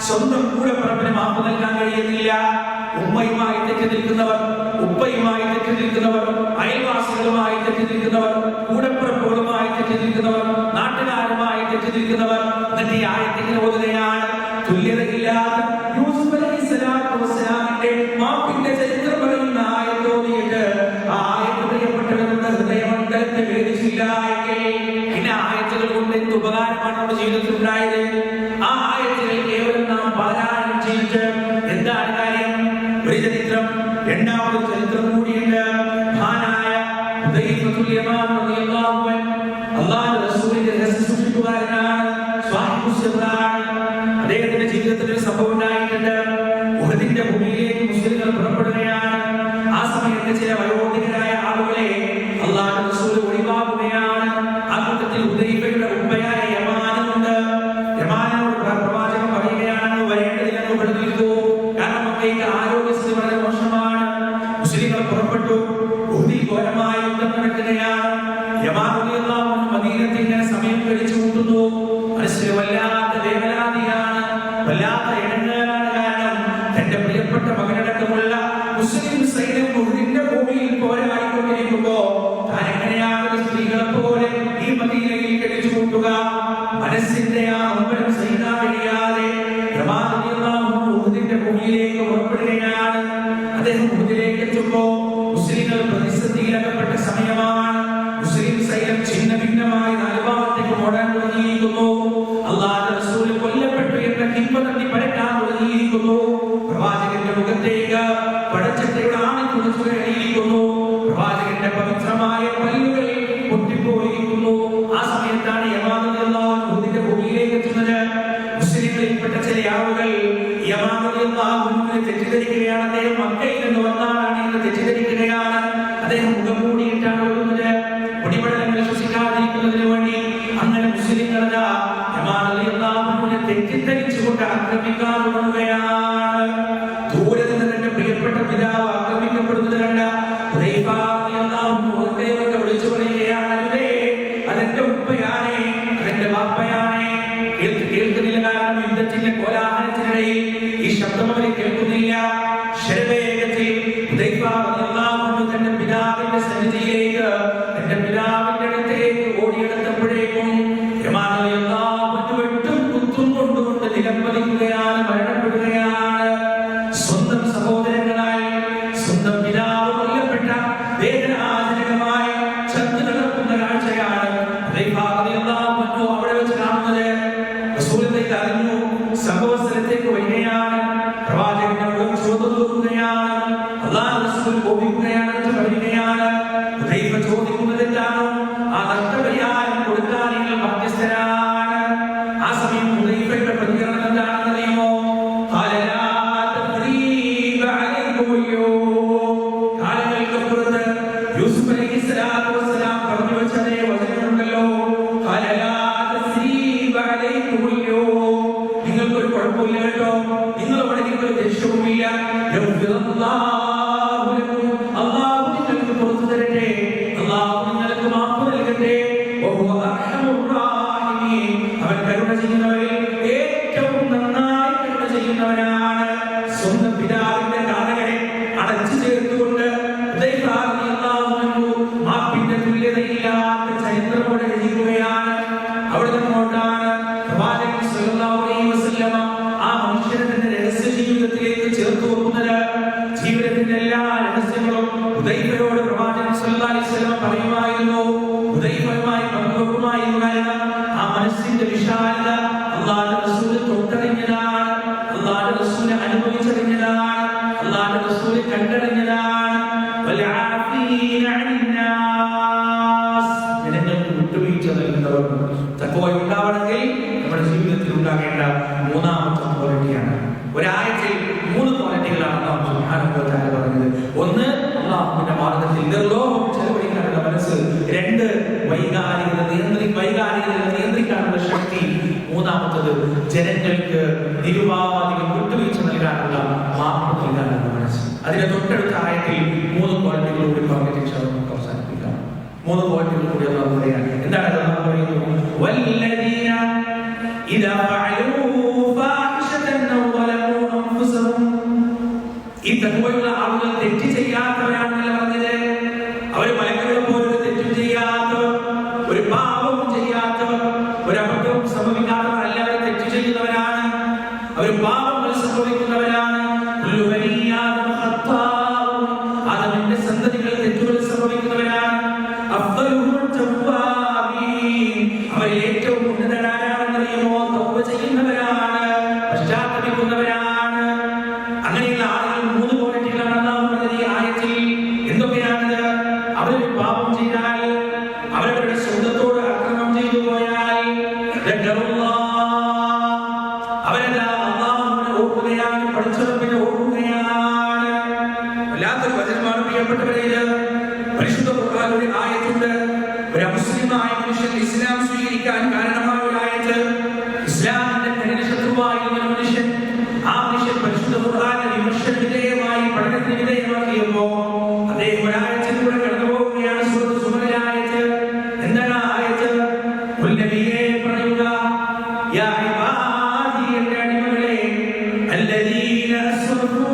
Speaker 1: സ്വന്തം കൂടപ്പിറപ്പിന് മാപ്പ് നൽകാൻ കഴിയുന്നില്ല. ഉമ്മയുമായി തെറ്റി നിൽക്കുന്നവർ, ഉപ്പയുമായി തെറ്റി നിൽക്കുന്നവർ, അയൽവാസികളുമായി തെറ്റി നിൽക്കുന്നവർ, കൂടപ്പിറപ്പുകളുമായി തെറ്റി നിൽക്കുന്നവർ, നാട്ടുകാരുമായി തെറ്റി നിൽക്കുന്നവർ. എന്നിട്ട് ഈ ആയത്തിങ്ങനെ ഓതുകയാണ്, തുല്യതയില്ലാതെ യൂസുഫ് അലൈഹിസ്സലാത്തു വസ്സലാമിന്റെ മാപ്പിന്റെ ചരിത്രം പറയുന്ന ആയത്ത് ഓതിയിട്ട് ആ ആയത്ത് പ്രിയപ്പെട്ടവരുടെ ഹൃദയമണ്ഡലത്തെ വേദിച്ചില്ല എങ്കിൽ പിന്നെ ആയത്തുകൾ കൊണ്ട് എന്ത് ഉപകാരമാണ് നമ്മുടെ ജീവിതത്തിൽ ഉണ്ടായത്? ആ ആയത്തുകൾ കേവലം നാം പാരായണം ചെയ്തിട്ട് എന്താണ് കാര്യം? ഒരു ചരിത്രം, രണ്ടാമത് ചരിത്രം കൂടിയുണ്ട്. മഹാനായ ഹുദൈഫത്തുൽ യമാൻ റളിയല്ലാഹു അൻഹു അല്ലാഹുവിന്റെ റസൂലിന്റെ രഹസ്യ സൂക്ഷിപ്പുകാരനാണ്, സ്വാഹിബുസ് സിറാണ്. അദ്ദേഹത്തിന്റെ ജീവിതത്തിൽ ഒരു സംഭവം ഉണ്ടായിട്ടുണ്ട്. ഉഹദിന്റെ ഭൂമിയിലേക്ക് മുസ്ലിങ്ങൾ പുറപ്പെടുകയാണ്. ആ സമയത്ത് ചില വയോധികരായ ആളുകളെ അല്ലാഹുവിന്റെ റസൂൽ ഒഴിവാക്കുകയാണ്. ആ കൂട്ടത്തിൽ ഹുദൈഫയുടെ ഉപ്പയായ യമാനുണ്ട്. യമാനോട് പ്രവാചകൻ പറയുകയാണ്, വരേണ്ടതില്ല, ഇവിടെ നിൽക്കൂ, കാരണം മക്കയ്ക്ക് ആരോഗ്യസ്ഥിതി വളരെ മോശമാണ്. മുസ്ലിങ്ങൾ പുറപ്പെട്ടു. ഉഹദിൽ ഘോരമായ യുദ്ധം നടക്കുകയാണ്. യമാൻ റളിയല്ലാഹു അൻഹു മദീനത്തിൽ ഇങ്ങനെ സമയം കഴിച്ചു കൂട്ടുന്നു. മനസ്സിൽ വല്ലാത്ത വേവലാതിയാണ്, വല്ലാത്ത ഇടങ്ങേറാണ്. കാരണം തന്റെ പ്രിയപ്പെട്ട മകനടക്കമുള്ള മുസ്ലിം സൈന്യം ഉഹദിന്റെ ഭൂമിയിൽ പോരാടിക്കൊണ്ടിരിക്കുമ്പോ താൻ എങ്ങനെയാണ് സ്ത്രീകളെ പോലെ ഈ മദീനയിൽ കഴിച്ചു കൂട്ടുക? മനസ്സിന്റെ ആ അമ്പലം സഹിക്കാൻ കഴിയാതെ ഉഹദിന്റെ ഭൂമിയിലേക്ക് പുറപ്പെടുകയാണ്. അദ്ദേഹം ഉഹദിലേക്ക് എത്തുമ്പോ മുസ്ലിങ്ങൾ പ്രതിസന്ധിയിലകപ്പെട്ട സമയമാണ്. മുസ്ലിം സൈന്യം ഛിന്ന ഭിന്നമായി നാല് ഭാഗത്തേക്ക് ഓടാൻ തുടങ്ങിയിരിക്കുന്നു. അല്ലാഹുവിന്റെ റസൂൽ കൊല്ലപ്പെട്ടു എന്ന കിംവദന്തി പരക്കാൻ തുടങ്ങിയിരിക്കുന്നു. പ്രവാചകന്റെ മുഖത്തേക്ക് പടച്ചട്ടയുടെ ആണിക്കുറിച്ചു കഴിഞ്ഞിരിക്കുന്നു. പ്രവാചകന്റെ പവിത്രമായ പല്ലുകൾ പൊട്ടിപ്പോയിരിക്കുന്നു. ആ സമയത്താണ് യമാൻ റളിയല്ലാഹു അൻഹു ഉഹദിന്റെ ഭൂമിയിലേക്ക് എത്തുന്നത്. മുസ്ലിങ്ങളിൽപ്പെട്ട ചില ആളുകൾ യമാൻ റളിയല്ലാഹു അൻഹുവിനെ തെറ്റിദ്ധരിക്കുകയാണ്. അദ്ദേഹം മക്കയിൽ നിന്ന് വന്നതാണ് എന്ന് തെറ്റിദ്ധരിക്കുകയാണ്. അദ്ദേഹം മുഖം മൂടിയിട്ടാണ് വരുന്നത്, പൊടിപടലങ്ങൾ ശ്വസിക്കാതിരിക്കുന്നതിന് വേണ്ടി. അങ്ങനെ മുസ്ലിങ്ങൾ യമാൻ റളിയല്ലാഹു അൻഹുവിനെ തെറ്റിദ്ധരിച്ചുകൊണ്ട് ആക്രമിക്കാൻ തുടങ്ങുകയാണ്. ദൂരെ നിന്ന് തന്റെ പ്രിയപ്പെട്ട പിതാവ് ആക്രമിക്കപ്പെടുന്നത് കണ്ട ഹുദൈഫ റളിയല്ലാഹു അൻഹു അദ്ദേഹത്തെ വിളിച്ചു പറയുകയാണ്, അതെന്റെ ഉപ്പയാണ്, അതെന്റെ ബാപ്പയാണ്. കേൾക്കുന്നില്ല, കാരണം യുദ്ധത്തിന്റെ കോലാഹലത്തിനിടയിൽ ഈ ശബ്ദം അവർ കേൾക്കുന്നില്ല. ശരവേഗത്തിൽ ഹുദൈഫ റളിയല്ലാഹു അൻഹു തന്റെ പിതാവിന്റെ സന്നിധിയിലേക്ക്, തന്റെ പിതാവിന്റെ അടുത്തേക്ക് ഓടിയെടുത്തപ്പോഴേക്കും യമാൻ റളിയല്ലാഹു അൻഹു വെട്ടും കുത്തും കൊണ്ടുകൊണ്ട് നിലംപതിക്കുകയാണ്, മരണപ്പെടുകയാണ്. സ്വന്തം സഹോദരങ്ങളാൽ സ്വന്തം പിതാവ് കൊല്ലപ്പെട്ട വേദനാജനകമായ ചന്തു നടക്കുന്ന കാഴ്ചയാണ് ഹുദൈഫ റളിയല്ലാഹു അൻഹു അവിടെ വെച്ച് കാണുന്നത്. റസൂലുള്ളാഹി അറിഞ്ഞു, സംഭവ സ്ഥലത്തേക്ക് വരികയാണ്. ഉദ്ദേശവുമില്ല. അല്ലാഹു നിങ്ങൾക്ക് പുറത്തു തരട്ടെ, അല്ലാഹു നിങ്ങൾക്ക് മാപ്പ് നൽകട്ടെ. അവൻ കരുണ ചെയ്യുന്നവരിൽ ഏറ്റവും നന്നായി കരുണ ചെയ്യുന്നവനാണ്. സ്വന്തം പിതാവിന്റെ കാലങ്ങളെ അടച്ചു ചേർത്തുകൊണ്ട് മാപ്പിന്റെ തുല്യതയില്ലാത്ത ചരിത്രമോടെ രചിക്കുകയാണ്. അവിടെ നിന്നോട്ടാണ് പ്രവാചകൻ സ്വല്ലല്ലാഹു അലൈഹി വസല്ലമ ആ മനുഷ്യനെ തന്റെ രഹസ്യ ജീവിതത്തിലേക്ക് ചേർത്ത് വെക്കുന്നത്. ജീവിതത്തിന്റെ എല്ലാ രഹസ്യങ്ങളും ഹുദൈഫയോട് പ്രവാചകൻ സ്വല്ലല്ലാഹു അലൈഹി വസല്ലമ പറയുമായിരുന്നു. ഹുദൈഫയുമായി പങ്കുവെക്കുമായിരുന്നു. ആ മനസ്സിന്റെ വിശാലത അല്ലാഹുവിന്റെ റസൂൽ തൊട്ടറിഞ്ഞതാണ്, അല്ലാഹുവിന്റെ റസൂൽ അനുഭവിച്ചറിഞ്ഞതാണ്, അല്ലാഹുവിന്റെ റസൂൽ കണ്ടറിഞ്ഞതാണ്. ജനങ്ങൾക്ക് വിട്ടുവീഴ്ച നൽകുന്നവർ. തഖ്വ ഉണ്ടാവണമെങ്കിൽ നമ്മുടെ ജീവിതത്തിൽ ഉണ്ടാകേണ്ട മൂന്നാമത്തെ ക്വാളിറ്റിയാണ്. ഒരാഴ്ചയിൽ 3 ക്വാളിറ്റികളാണ് അല്ലാഹു സുബ്ഹാനഹു വ തആല പറഞ്ഞത്. ഒന്ന്, അല്ലാഹുവിന്റെ മാർഗ്ഗത്തിൽ നിർലോഭം ചെലവഴിക്കാനുള്ള മനസ്സ്. 2, വൈകാരികത നിയന്ത്രിക്കാനുള്ള ശക്തി. മൂന്നാമത്തത്, ജനങ്ങൾക്ക് നിരുപാധികം വിട്ടുവീഴ്ച നൽകാനുള്ള മാപ്പ് നൽകാനുള്ള മനസ്സ്. അതിന്റെ തൊട്ടടുത്ത ആയത്തിൽ 3 ക്വാളിറ്റികൾ കൂടി പറഞ്ഞിട്ട് നമുക്ക് അവസാനിപ്പിക്കാം. 3 ക്വാളിറ്റികൾ കൂടി അല്ലാഹു പറയാണ്. എന്താണ് അല്ലാഹു പറയുന്നത്? വല്ലദീന ഇദാ ഫഅലൂ ഫാഹിശതൻ ഔ ളലൂ അൻഫുസഹും. ഈ തഖ്വയുള്ള ആളുകൾ തെറ്റ് ചെയ്യാത്തവരാണെന്നല്ല പറഞ്ഞത്. അവർ മലക്കുകളെ പോലെ തെറ്റും ചെയ്യാത്തവർ, ഒരു പാപവും ചെയ്യാത്തവർ, ഒരു അബദ്ധവും സംഭവിക്കാത്തവരല്ല. അവർ തെറ്റ് ചെയ്യുന്നവരാണ്, അവർ പാപങ്ങൾ സംഭവിക്കുന്നവരാണ്. ആദമിന്റെ സന്തതികൾ തെറ്റുകൾ സംഭവിക്കുന്നവരാണ്. അവർ ഏറ്റവും ഉന്നതരാണെന്നറിയുമോ? തൗബ ചെയ്യുന്നവരാണ്, പശ്ചാത്തപിക്കുന്നവരാണ്. അങ്ങനെയുള്ള ആളുകൾ 3 ക്വാളിറ്റികളാണ് അല്ലാഹു പറഞ്ഞത് ഈ ആയത്തിൽ. എന്തൊക്കെയാണിത്? അവരൊരു പാപം ചെയ്താൽ, അവരവരുടെ സ്വന്തത്തോട് അക്രമം ചെയ്തു പോയാൽ, അവരത് അല്ലാഹുവിനെ ഓർക്കുകയാണ്, പഠിച്ചവരെ ഓർക്കുകയാണ്. വല്ലാത്തൊരു വചനമാണ് പ്രിയപ്പെട്ടവരെ. പരിശുദ്ധ ഖുർആനിൽ ഒരു ആയത്തുണ്ട്. ഒരു മുസ്ലിമായ മനുഷ്യൻ ഇസ്ലാം സ്വീകരിക്കാൻ കാരണമായ ഒരു ആയത്ത്. ഇസ്ലാമിന്റെ കഠിന ശത്രുവായിരുന്ന മനുഷ്യൻ, ആ മനുഷ്യൻ പരിശുദ്ധ ഖുർആനെ വിമർശന വിധേയമായി പഠനത്തിന് വിധേയമാക്കിയപ്പോ അദ്ദേഹം ഒരായത്തിലൂടെ കടന്നു പോവുകയാണ്. സൂറത്ത് സുമറിലെ ആയത്ത്. എന്താണ് ആ ആയത്ത്? നബിയേ പറയുക, യാ ഇബാദി, എന്റെ അടിമകളെ, അല്ലദീന അസ്റഫൂ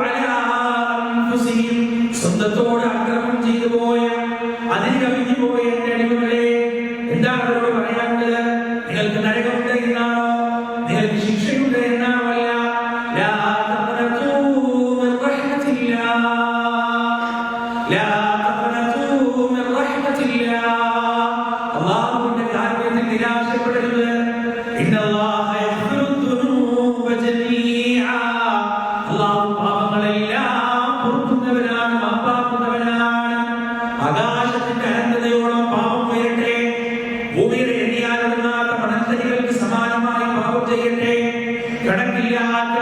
Speaker 1: അലാ അൻഫുസിഹിം, സ്വന്തത്തോട് അക്രമം ചെയ്തു പോയ, അതിന് കവിഞ്ഞു പോയ എന്റെ അടിമകളെ. എന്താണ് അവരോട് പറയാനുള്ളത്? നിങ്ങൾക്ക് നരകമുണ്ട് എന്നാണോ? നിങ്ങൾക്ക് ശിക്ഷയുണ്ട് എന്നാണോ? അല്ല. ലാ തഖ്നതൂ മിൻ റഹ്മത്തില്ലാഹ്, ലാ തഖ്നതൂ മിൻ റഹ്മത്തില്ലാഹ്. അല്ലാഹുവിന്റെ കാരുണ്യത്തിൽ നിരാശപ്പെടരുത്. ഇന്നല്ലാഹ യഗ്ഫിറു ദുനൂബ ജമീഅ. അല്ലാഹു പാപങ്ങളെല്ലാം പൊറുക്കുന്നവനാണ്, മാപ്പാക്കുന്നവനാണ്. ആകാശത്തിന്റെ അനന്തതയോളം പാപം ഉയരട്ടെ, ഭൂമിയുടെ എണ്ണിയാലൊടുങ്ങാത്ത മണൽത്തരികൾക്ക് സമാനമായി പാപം ചെയ്യട്ടെ, കടക്കില്ലാത്ത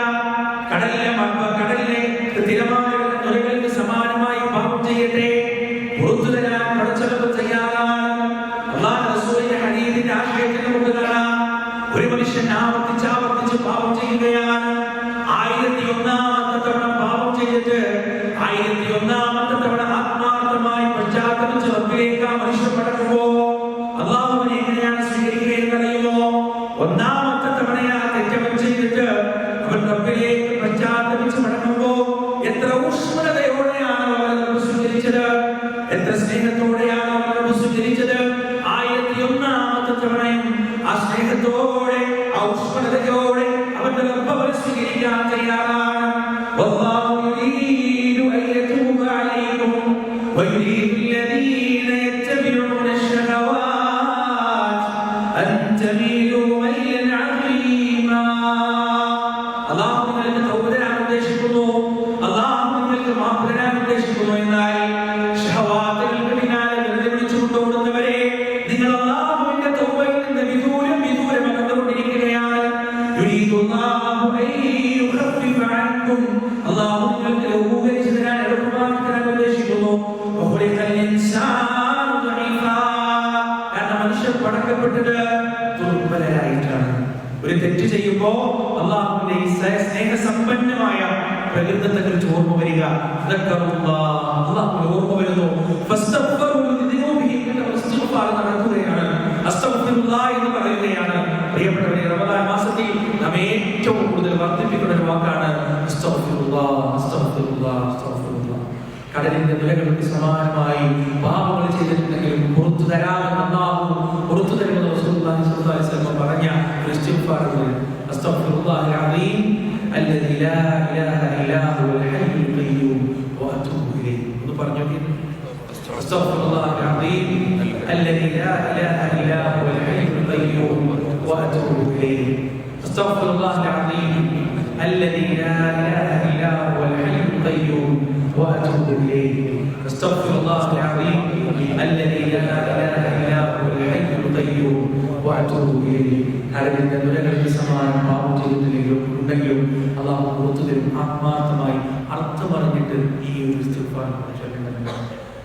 Speaker 1: കടലിലെ തിരമാലകളുടെ നുരകൾക്ക് സമാനമായി പാപം ചെയ്യട്ടെ. പുറത്തു തരാൻ പഠിച്ചവർക്ക് തയ്യാറാണ്. അല്ലാഹുവിന്റെ റസൂലിന്റെ ഹദീസിന്റെ ആശയത്തിൽ നമുക്ക് കാണാം. ഒരു മനുഷ്യൻ ആവർത്തിച്ച് പാപം ചെയ്യുകയാണ്. 1001ാമത്തെ തവണ പാപം ചെയ്തിട്ട് 1001ാമത്തെ തവണ ആത്മാർത്ഥമായി പശ്ചാത്തപിച്ച് റബ്ബിലേക്ക് ആ മനുഷ്യൻ മടങ്ങുമ്പോ അല്ലാഹുവിനെ എങ്ങനെയാണ് സ്വീകരിക്കുകയെന്ന് അറിയുമോ? 1ാമത്തെ തവണയാ തെറ്റവൻ ചെയ്തിട്ട് അവൻ റബ്ബിലേക്ക് പശ്ചാത്തപിച്ച് മടങ്ങുമ്പോ എത്ര ഊഷ്മളതയോടെയാണ് അവൻ സ്വീകരിച്ചത്, എത്ര സ്നേഹത്തോടെയാണ് അവൻ സ്വീകരിച്ചത്. 1001ാമത്തെ തവണയും ആ സ്നേഹത്തോടെ, ആ ഊഷ്മളതയോടെ അവന്റെ റബ്ബ് സ്വീകരിക്കാൻ തയ്യാറാണ്. വല്ലാഹു യുരീദു അൻ യതൂബ അലൈക്കും വയുരീദു الذين يتبعون الشهوات أن تميلوا ميلا عظيما. അല്ലാഹു നിങ്ങൾക്ക് തൗബ തരാൻ ഉദ്ദേശിക്കുന്നു, അല്ലാഹു നിങ്ങൾക്ക് മാപ്പ് തരാൻ ഉദ്ദേശിക്കുന്നു. എന്നാൽ ശഹവാത്തുകൾക്ക് പിന്നാലെ വെറുതെ വിളിച്ചുകൊണ്ടോടുന്നവരെ നിങ്ങൾ അല്ലാഹുവിന്റെ തൗബയിൽ നിന്ന് വിദൂരം അകന്നുകൊണ്ടിരിക്കുകയാണ്. യുരീദുല്ലാഹു അൻ യുഖഫിഫ അൻകും. അല്ലാഹു നിങ്ങൾക്ക് ലഘൂകരിച്ചു തരാൻ, എളുപ്പമാക്കി തരാൻ ഉദ്ദേശിക്കുന്നു. വഖുലിഖൽ ഇൻസാനു ദഈഫാ. കാരണം മനുഷ്യൻ പടക്കപ്പെട്ടത് ദുർബലരായിട്ടാണ്. ഒരു തെറ്റ് ചെയ്യുമ്പോൾ അല്ലാഹുവിന്റെ ഈ സ്നേഹ സമ്പന്നമായ പ്രകൃതത്തെക്കുറിച്ച് ഓർമ്മ വരിക. അല്ലാഹു ഓർമ്മ വരുന്നു. നടക്കുകയാണ്, അസ്തഗ്ഫിറുല്ലാഹ് എന്ന് പറയുകയാണ്. പ്രിയപ്പെട്ടവരെ, റമദാൻ മാസത്തിൽ നാം ഏറ്റവും കൂടുതൽ വർദ്ധിപ്പിക്കുന്ന ഒരു വാക്കാണ് അസ്തഗ്ഫിറുല്ലാഹ്, അസ്തഗ്ഫിറുല്ലാഹ്, അസ്തഗ്ഫിറുല്ലാഹ്. കടലിന്റെ നിലകൾക്ക് സമാനമായി പാപങ്ങൾ ചെയ്തിട്ടുണ്ടെങ്കിലും പുറത്തു തരാമെന്ന് അല്ലാഹു പുറത്തു തരുമെന്ന് റസൂലുള്ളാഹി സ്വല്ലല്ലാഹു അലൈഹി വസല്ലം പറഞ്ഞ ഇസ്തിഗ്ഫാറുകൾ അസ്തഗ്ഫിറുല്ലാഹൽ അദീം അല്ലദീ ലാ ഇലാഹ ഇല്ലാ ഹുവൽ ഹയ്യുൽ ഖയ്യൂം വഅതൂബു ഇലൈഹി. ഒന്ന് പറഞ്ഞു നോക്കി. അസ്തഗ്ഫിറുല്ലാഹൽ അദീം അല്ലദീ ലാ ഇലാഹ ഇല്ലാ ഹുവൽ ഹയ്യുൽ ഖയ്യൂം വഅതൂബു ഇലൈഹി. അസ്തഗ്ഫിറുല്ലാഹൽ അദീം അല്ലദീ ലാ ഇലാഹ ഇല്ലാ ഹുവൽ ഹയ്യുൽ ഖയ്യൂം وأتوب إليه. أستغفر الله العظيم الذي لا إله إلا هو الحي القيوم وأتوب إليه. ഹരവിന്റെ ദുരകൾക്ക് സമാനം പാപം ചെയ്തിട്ടില്ലെങ്കിലും ഉണ്ടെങ്കിലും അല്ലാഹു പുറത്തു തരും. ആത്മാർത്ഥമായി അർത്ഥമറിഞ്ഞിട്ട് ഈ ഒരു ഇസ്തിഗ്ഫാർ ചൊല്ലേണ്ടതുണ്ട്.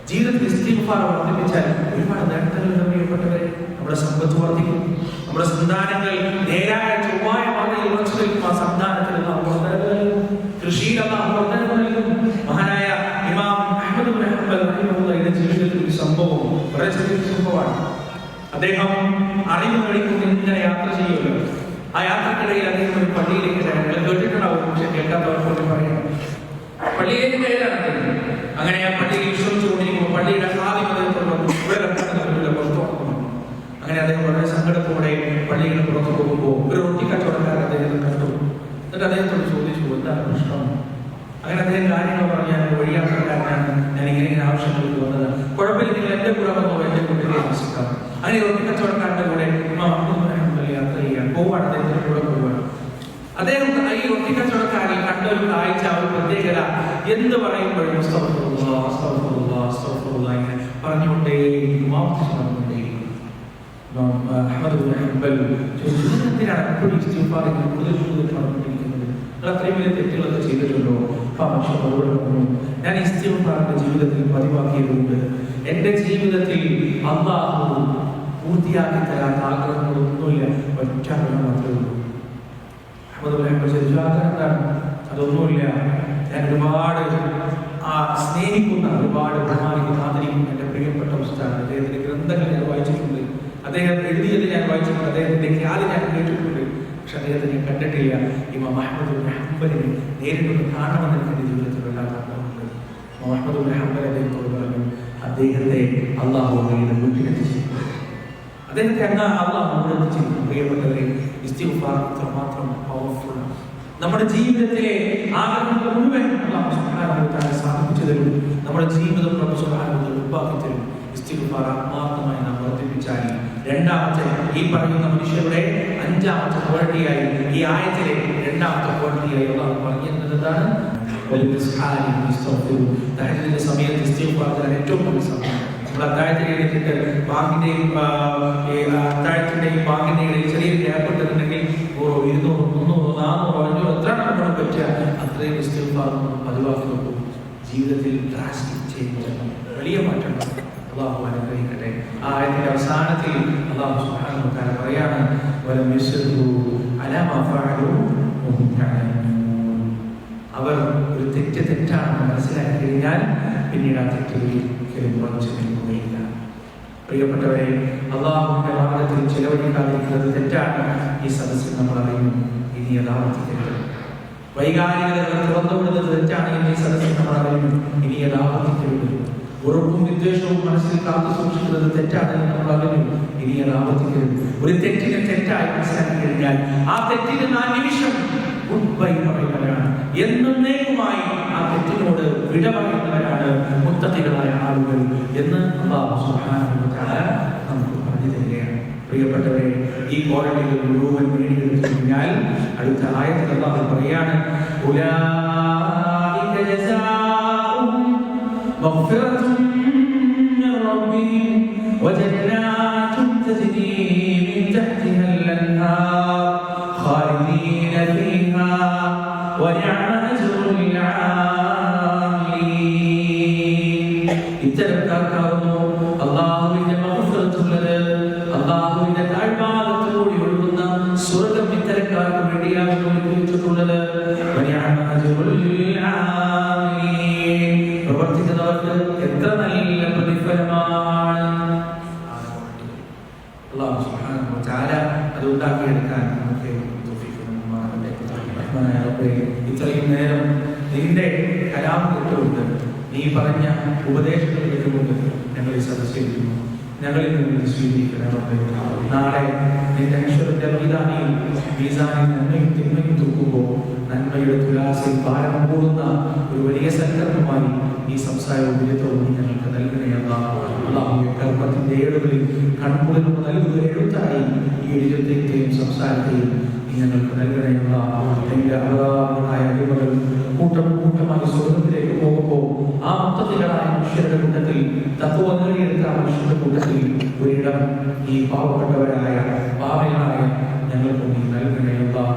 Speaker 1: ജീവിതത്തിൽ ഇസ്തിഗ്ഫാർ വർദ്ധിപ്പിച്ചാൽ ഒരുപാട് നേട്ടങ്ങളുണ്ട് പ്രിയപ്പെട്ടവരെ. നമ്മുടെ സമ്പത്ത് വർദ്ധിക്കും, നമ്മുടെ സന്താനങ്ങൾ നേരായ ചൊവ്വായ പാതയിൽ ഉറച്ചു നിൽക്കും. ആ സന്താനത്തിൽ അല്ലാഹു വർദ്ധനവ് നൽകും, കൃഷിയിൽ അല്ലാഹു വർദ്ധനവ് നൽകും. മഹാനായ ഇമാം അഹ്മദ് ഇബ്നു ഹംബൽ റഹിമഹുള്ളാഹിന്റെ ജീവിതത്തിൽ ഒരു സംഭവം വളരെ ചെറിയ സംഭവമാണ്. അദ്ദേഹം അറിവ് നേടിക്കൊണ്ട് ഇങ്ങനെ യാത്ര ചെയ്യുമല്ലോ. ആ യാത്രക്കിടയിൽ അദ്ദേഹം ഒരു പള്ളിയിലേക്ക് കേട്ടിട്ടുണ്ടാവും, പക്ഷെ കേൾക്കാത്തവർക്ക് പറയാം. പള്ളിയിലേക്ക് കയറാണ്. അങ്ങനെ ആ പള്ളിയിൽ വിശ്രമിച്ചുകൊണ്ടിരിക്കുമ്പോൾ പള്ളിയുടെ ആദ്യം പുറത്തു. അങ്ങനെ അദ്ദേഹം വളരെ സങ്കടത്തോടെ പള്ളിയുടെ പുറത്തു പോകുമ്പോൾ ഒരു റൊട്ടി കച്ചവടക്കാരൻ അദ്ദേഹത്തെ കണ്ടു. എന്നിട്ട് അദ്ദേഹത്തോട് ചോദിച്ചു, എന്താണ് പ്രശ്നം? അങ്ങനെ അദ്ദേഹം കാര്യങ്ങൾ പറഞ്ഞാൽ വഴിയാത്രക്കാരനാണ്, ഞാൻ ഇങ്ങനെ ആവശ്യങ്ങൾക്ക് വന്നത്, കുഴപ്പമില്ല, നിങ്ങൾ എന്റെ കൂടെ വന്നോ, എന്റെ കൂട്ടിൽ താമസിക്കാം. അങ്ങനെ റൊട്ടി കച്ചവടക്കാരന്റെ കൂടെ യാത്ര ചെയ്യാൻ പോവാണ്, അദ്ദേഹത്തിന്റെ കൂടെ പോവാണ്. അദ്ദേഹം ഈ റൊട്ടി കച്ചവടക്കാരിൽ കണ്ട ഒരു കാഴ്ച, ഒരു പ്രത്യേകത എന്ത് പറയുമ്പോഴും ഇങ്ങനെ പറഞ്ഞുകൊണ്ടേ അഹ്മദ് ഇബ്നു ഹംബൽ ചോദിച്ചു, എന്തിനാണ് എപ്പോഴും ഇസ്തിഗ്ഫാർ കൂടുതൽ പറഞ്ഞുകൊണ്ടിരിക്കുന്നത്? അത്രയും വലിയ തെറ്റുകളൊക്കെ ചെയ്തിട്ടുണ്ടോ? മനുഷ്യൻ മറുപടി പറഞ്ഞു, ഞാൻ ഇസ്തിഗ്ഫാറിന്റെ ജീവിതത്തിൽ പതിവാക്കിയതുകൊണ്ട് എന്റെ ജീവിതത്തിൽ അല്ലാഹു പൂർത്തിയാക്കി തരാത്ത ആഗ്രഹങ്ങളൊന്നുമില്ല, ഒറ്റ ആഗ്രഹം മാത്രമേ ഉള്ളൂ. അഹ്മദ് ഇബ്നു ഹംബൽ ചോദിച്ചു, ആഗ്രഹം എന്താണ്? അതൊന്നുമില്ല, ഞാൻ ഒരുപാട് സ്നേഹിക്കുന്ന, ഒരുപാട് ബഹുമാനിക്കുന്ന, ആദരിക്കുന്ന എന്റെ പ്രിയപ്പെട്ട ഉസ്താദ്, അദ്ദേഹത്തിന്റെ ഗ്രന്ഥങ്ങൾ ഞാൻ വായിച്ചിട്ടുണ്ട്, അദ്ദേഹം എഴുതിയത് ഞാൻ വായിച്ചിട്ടുണ്ട്, അദ്ദേഹത്തിന്റെ ഖ്യാല് ഞാൻ കേട്ടിട്ടുണ്ട്, പക്ഷെ അദ്ദേഹത്തെ ഞാൻ കണ്ടിട്ടില്ല. ഇമാം അഹ്മദ് ഇബ്നു ഹംബലിനെ നേരിട്ടൊന്ന് കാണണമെന്ന് എന്റെ ജീവിതത്തിൽ വല്ലാത്ത ആഗ്രഹമുണ്ട്. ഇമാം അഹ്മദ് ഇബ്നു ഹംബൽ അദ്ദേഹത്തോട് പറഞ്ഞു, അദ്ദേഹത്തെ അല്ലാഹു വീട്ടിലെത്തിച്ചു, അദ്ദേഹത്തെ അല്ലാഹു വീട്ടിലെത്തിച്ചു. പ്രിയപ്പെട്ടവരെ, ഇസ്തിഗ്ഫാർ മാത്രം പവർഫുൾ. നമ്മുടെ ജീവിതത്തിലെ ആഗ്രഹങ്ങൾ മുഴുവൻ അല്ലാഹു സുബ്ഹാനഹു വ തആല സാധിപ്പിച്ചു തരും. നമ്മുടെ ജീവിതം റബ്ബ് സുബ്ഹാനഹു വ തആല ഉറപ്പാക്കി തരും. ഇസ്തിഗ്ഫാർ ആത്മാർത്ഥമായി നാം വർദ്ധിപ്പിച്ചാൽ. രണ്ടാമത്തെ ഈ പറയുന്ന മനുഷ്യരുടെ അഞ്ചാമത്തെ ക്വാളിറ്റിയായി, ഈ ആയത്തിലെ രണ്ടാമത്തെ ക്വാളിറ്റിയായി അല്ലാഹു പറഞ്ഞിരുന്നത് എന്താണ്? തഹജ്ജുദിന്റെ സമയത്ത് ഇസ്തിഗ്ഫാർ ഏറ്റവും വലിയ സമയം. നമ്മൾ അത്താഴത്തിന് എഴുതിയിട്ട് ബാങ്കിന്റെയും ബാങ്കിന്റെയും ചെറിയൊരു ഗ്യാപ്പ് ഇട്ടിട്ടുണ്ടെങ്കിൽ 200, 300, 400, 500 എത്ര നമ്മൾ പറ്റുക അത്രയും ഇസ്തിഗ്ഫാർ പതിവാക്കി നോക്കും. ജീവിതത്തിൽ ഡ്രാസ്റ്റിക് ചേഞ്ച്, വലിയ മാറ്റം അല്ലാഹു അനുഗ്രഹിക്കട്ടെ. ആ ആയത്തിന്റെ അവസാനത്തിൽ അല്ലാഹു സുബ്ഹാനഹു വ തആല പറയാണ്, വലം യസ്റു അലാ മാ ഫഅലു വഹും യഅലമൂൻ. അവർ ഒരു തെറ്റാണെന്ന് മനസ്സിലാക്കി കഴിഞ്ഞാൽ പിന്നീട് ആ തെറ്റുകളിൽ ഉറച്ചു നിൽക്കുകയില്ല. പ്രിയപ്പെട്ടവരെ, അല്ലാഹുവിന്റെ മാർഗ്ഗത്തിൽ ചെലവഴിക്കാതിരിക്കുന്നത് തെറ്റാണ്. ഈ സദസ്സിൽ നമ്മൾ അറിയുന്നു, ഇനി യഥാർത്ഥത്തിക്കരുത്. വൈകാരികതകൾ തുറന്നുവിടുന്നത് തെറ്റാണ്. ഈ സദസ്സിൽ നമ്മൾ അറിയുന്നു, ഇനി യഥാർത്ഥത്തിക്കരുത്. ഉറപ്പും വിദ്വേഷവും മനസ്സിൽ കാത്തു സൂക്ഷിക്കുന്നത് തെറ്റാണെന്ന് നമ്മൾ അറിയുന്നു, ഇനി യഥാർത്ഥത്തിക്കരുത്. ഒരു തെറ്റിനെ തെറ്റായി മനസ്സിലാക്കി കഴിഞ്ഞാൽ ആ തെറ്റിന് 4 നിമിഷം ഗുഡ് ബൈ പറയുന്നവരാണ്, എന്നേക്കുമായി ആ തെറ്റിനോട് വിട പറയുന്നവരാണ് മുത്തഖികളായ ആളുകൾ എന്ന് അല്ലാഹു സുബ്ഹാനഹു വ തആല നമുക്ക് പറഞ്ഞു തരികയാണ്. പ്രിയപ്പെട്ടവരെ, ഈ ക്വാളിറ്റികൾ മുഴുവൻ നേടിയെടുത്തു കഴിഞ്ഞാൽ അടുത്ത ആയത്തിൽ അല്ലാഹു പറയാണ്, ഉലൈക ജസാഉഹും മഗ്ഫിറത്തുൻ മിൻ റബ്ബിഹിം വജന്നാത്തുൻ തജ്രീ മിൻ തഹ്തിഹാൽ അൻഹാർ ഖാലിദീന ഫീഹാ വനിഅമ അജ്റുൽ ആമിലീൻ. ഇത്തരക്കാർക്കാവുന്നു അല്ലാഹുവിന്റെ മഗ്ഫിറത്തുള്ളത്, അല്ലാഹുവിന്റെ താഴ്ഭാഗത്തുകൂടി ഒഴുകുന്ന സ്വർഗ്ഗം ഇത്തരക്കാർക്ക് വേണ്ടിയാകുന്നു ഒരുക്കിയിട്ടുള്ളത്. വനിഅമ അജ്റുൽ ആമീൻ. പ്രവർത്തിക്കുന്നവർക്ക് എത്ര നല്ല പ്രതിഫലമാണ്. അല്ലാഹു സുബ്ഹാനഹു വ തആല അത് ഉണ്ടാക്കിയെടുക്കാൻ നമുക്ക് തൗഫീഖ് നൽകുമാറാകട്ടെ. റഹ്മാനായ റബ്ബേ, ഇത്രയും നേരം നിന്റെ കലാം കേട്ടുകൊണ്ട് നീ പറഞ്ഞ ഉപദേശങ്ങൾ കേട്ടുകൊണ്ട് ഞങ്ങൾ ഈ സദസ്സിലിരിക്കുന്നു. ഞങ്ങളിൽ നിന്ന് സ്വീകരിക്കണം റബ്ബേ. നാളെ നിന്റെ അശ്വരന്റെ മൈതാനിയിൽ മീസാനിൽ നന്മയും തിന്മയും തൂക്കുമ്പോൾ നന്മയുടെ തുലാസിൽ ഭാരം കൂടുന്ന ഒരു വലിയ സങ്കല്പമായി ഈ സംസാരവും വിജയത്തോടും ഞങ്ങൾക്ക് നൽകണേ അല്ലാഹു. അല്ലാഹുവേ, കർമ്മത്തിന്റെ ഏടുകളിൽ കൺകുളിർമ നൽകുന്ന എഴുത്തായി ഈ എഴുത്തെയും സംസാരത്തെയും നീ ഞങ്ങൾക്ക് നൽകണേ അല്ലാഹു. എന്റെ അപരാധങ്ങളായ അടിമകൾ കൂട്ടം കൂട്ടമായി സ്വർഗ്ഗത്തിലേക്ക് പോകുമ്പോൾ ആ മുത്തഖികളായ മനുഷ്യരുടെ കൂട്ടത്തിൽ തഖ്വ നേടിയെടുത്ത മനുഷ്യരുടെ കൂട്ടത്തിൽ ഒരിടം ഈ പാവപ്പെട്ടവരായ പാപികളായ ഞങ്ങൾക്ക് നീ നൽകണേ അല്ലാഹു.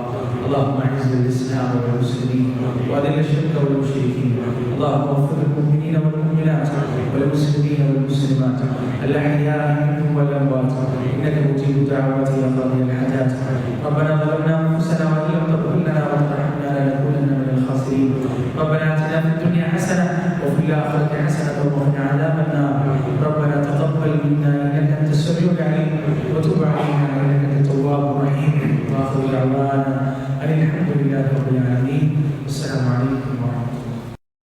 Speaker 1: اللهم اعز الاسلام والمسلمين واذل الشرك والمشركين. اللهم اغفر للمؤمنين والمؤمنات والمسلمين والمسلمات الاحياء منهم والاموات انك مجيب دعوات يا قاضي الحاجات. ربنا ظلمنا انفسنا وان لم تغفر لنا وترحمنا لنكونن من الخاسرين. ربنا اتنا في الدنيا حسنه وفي الاخره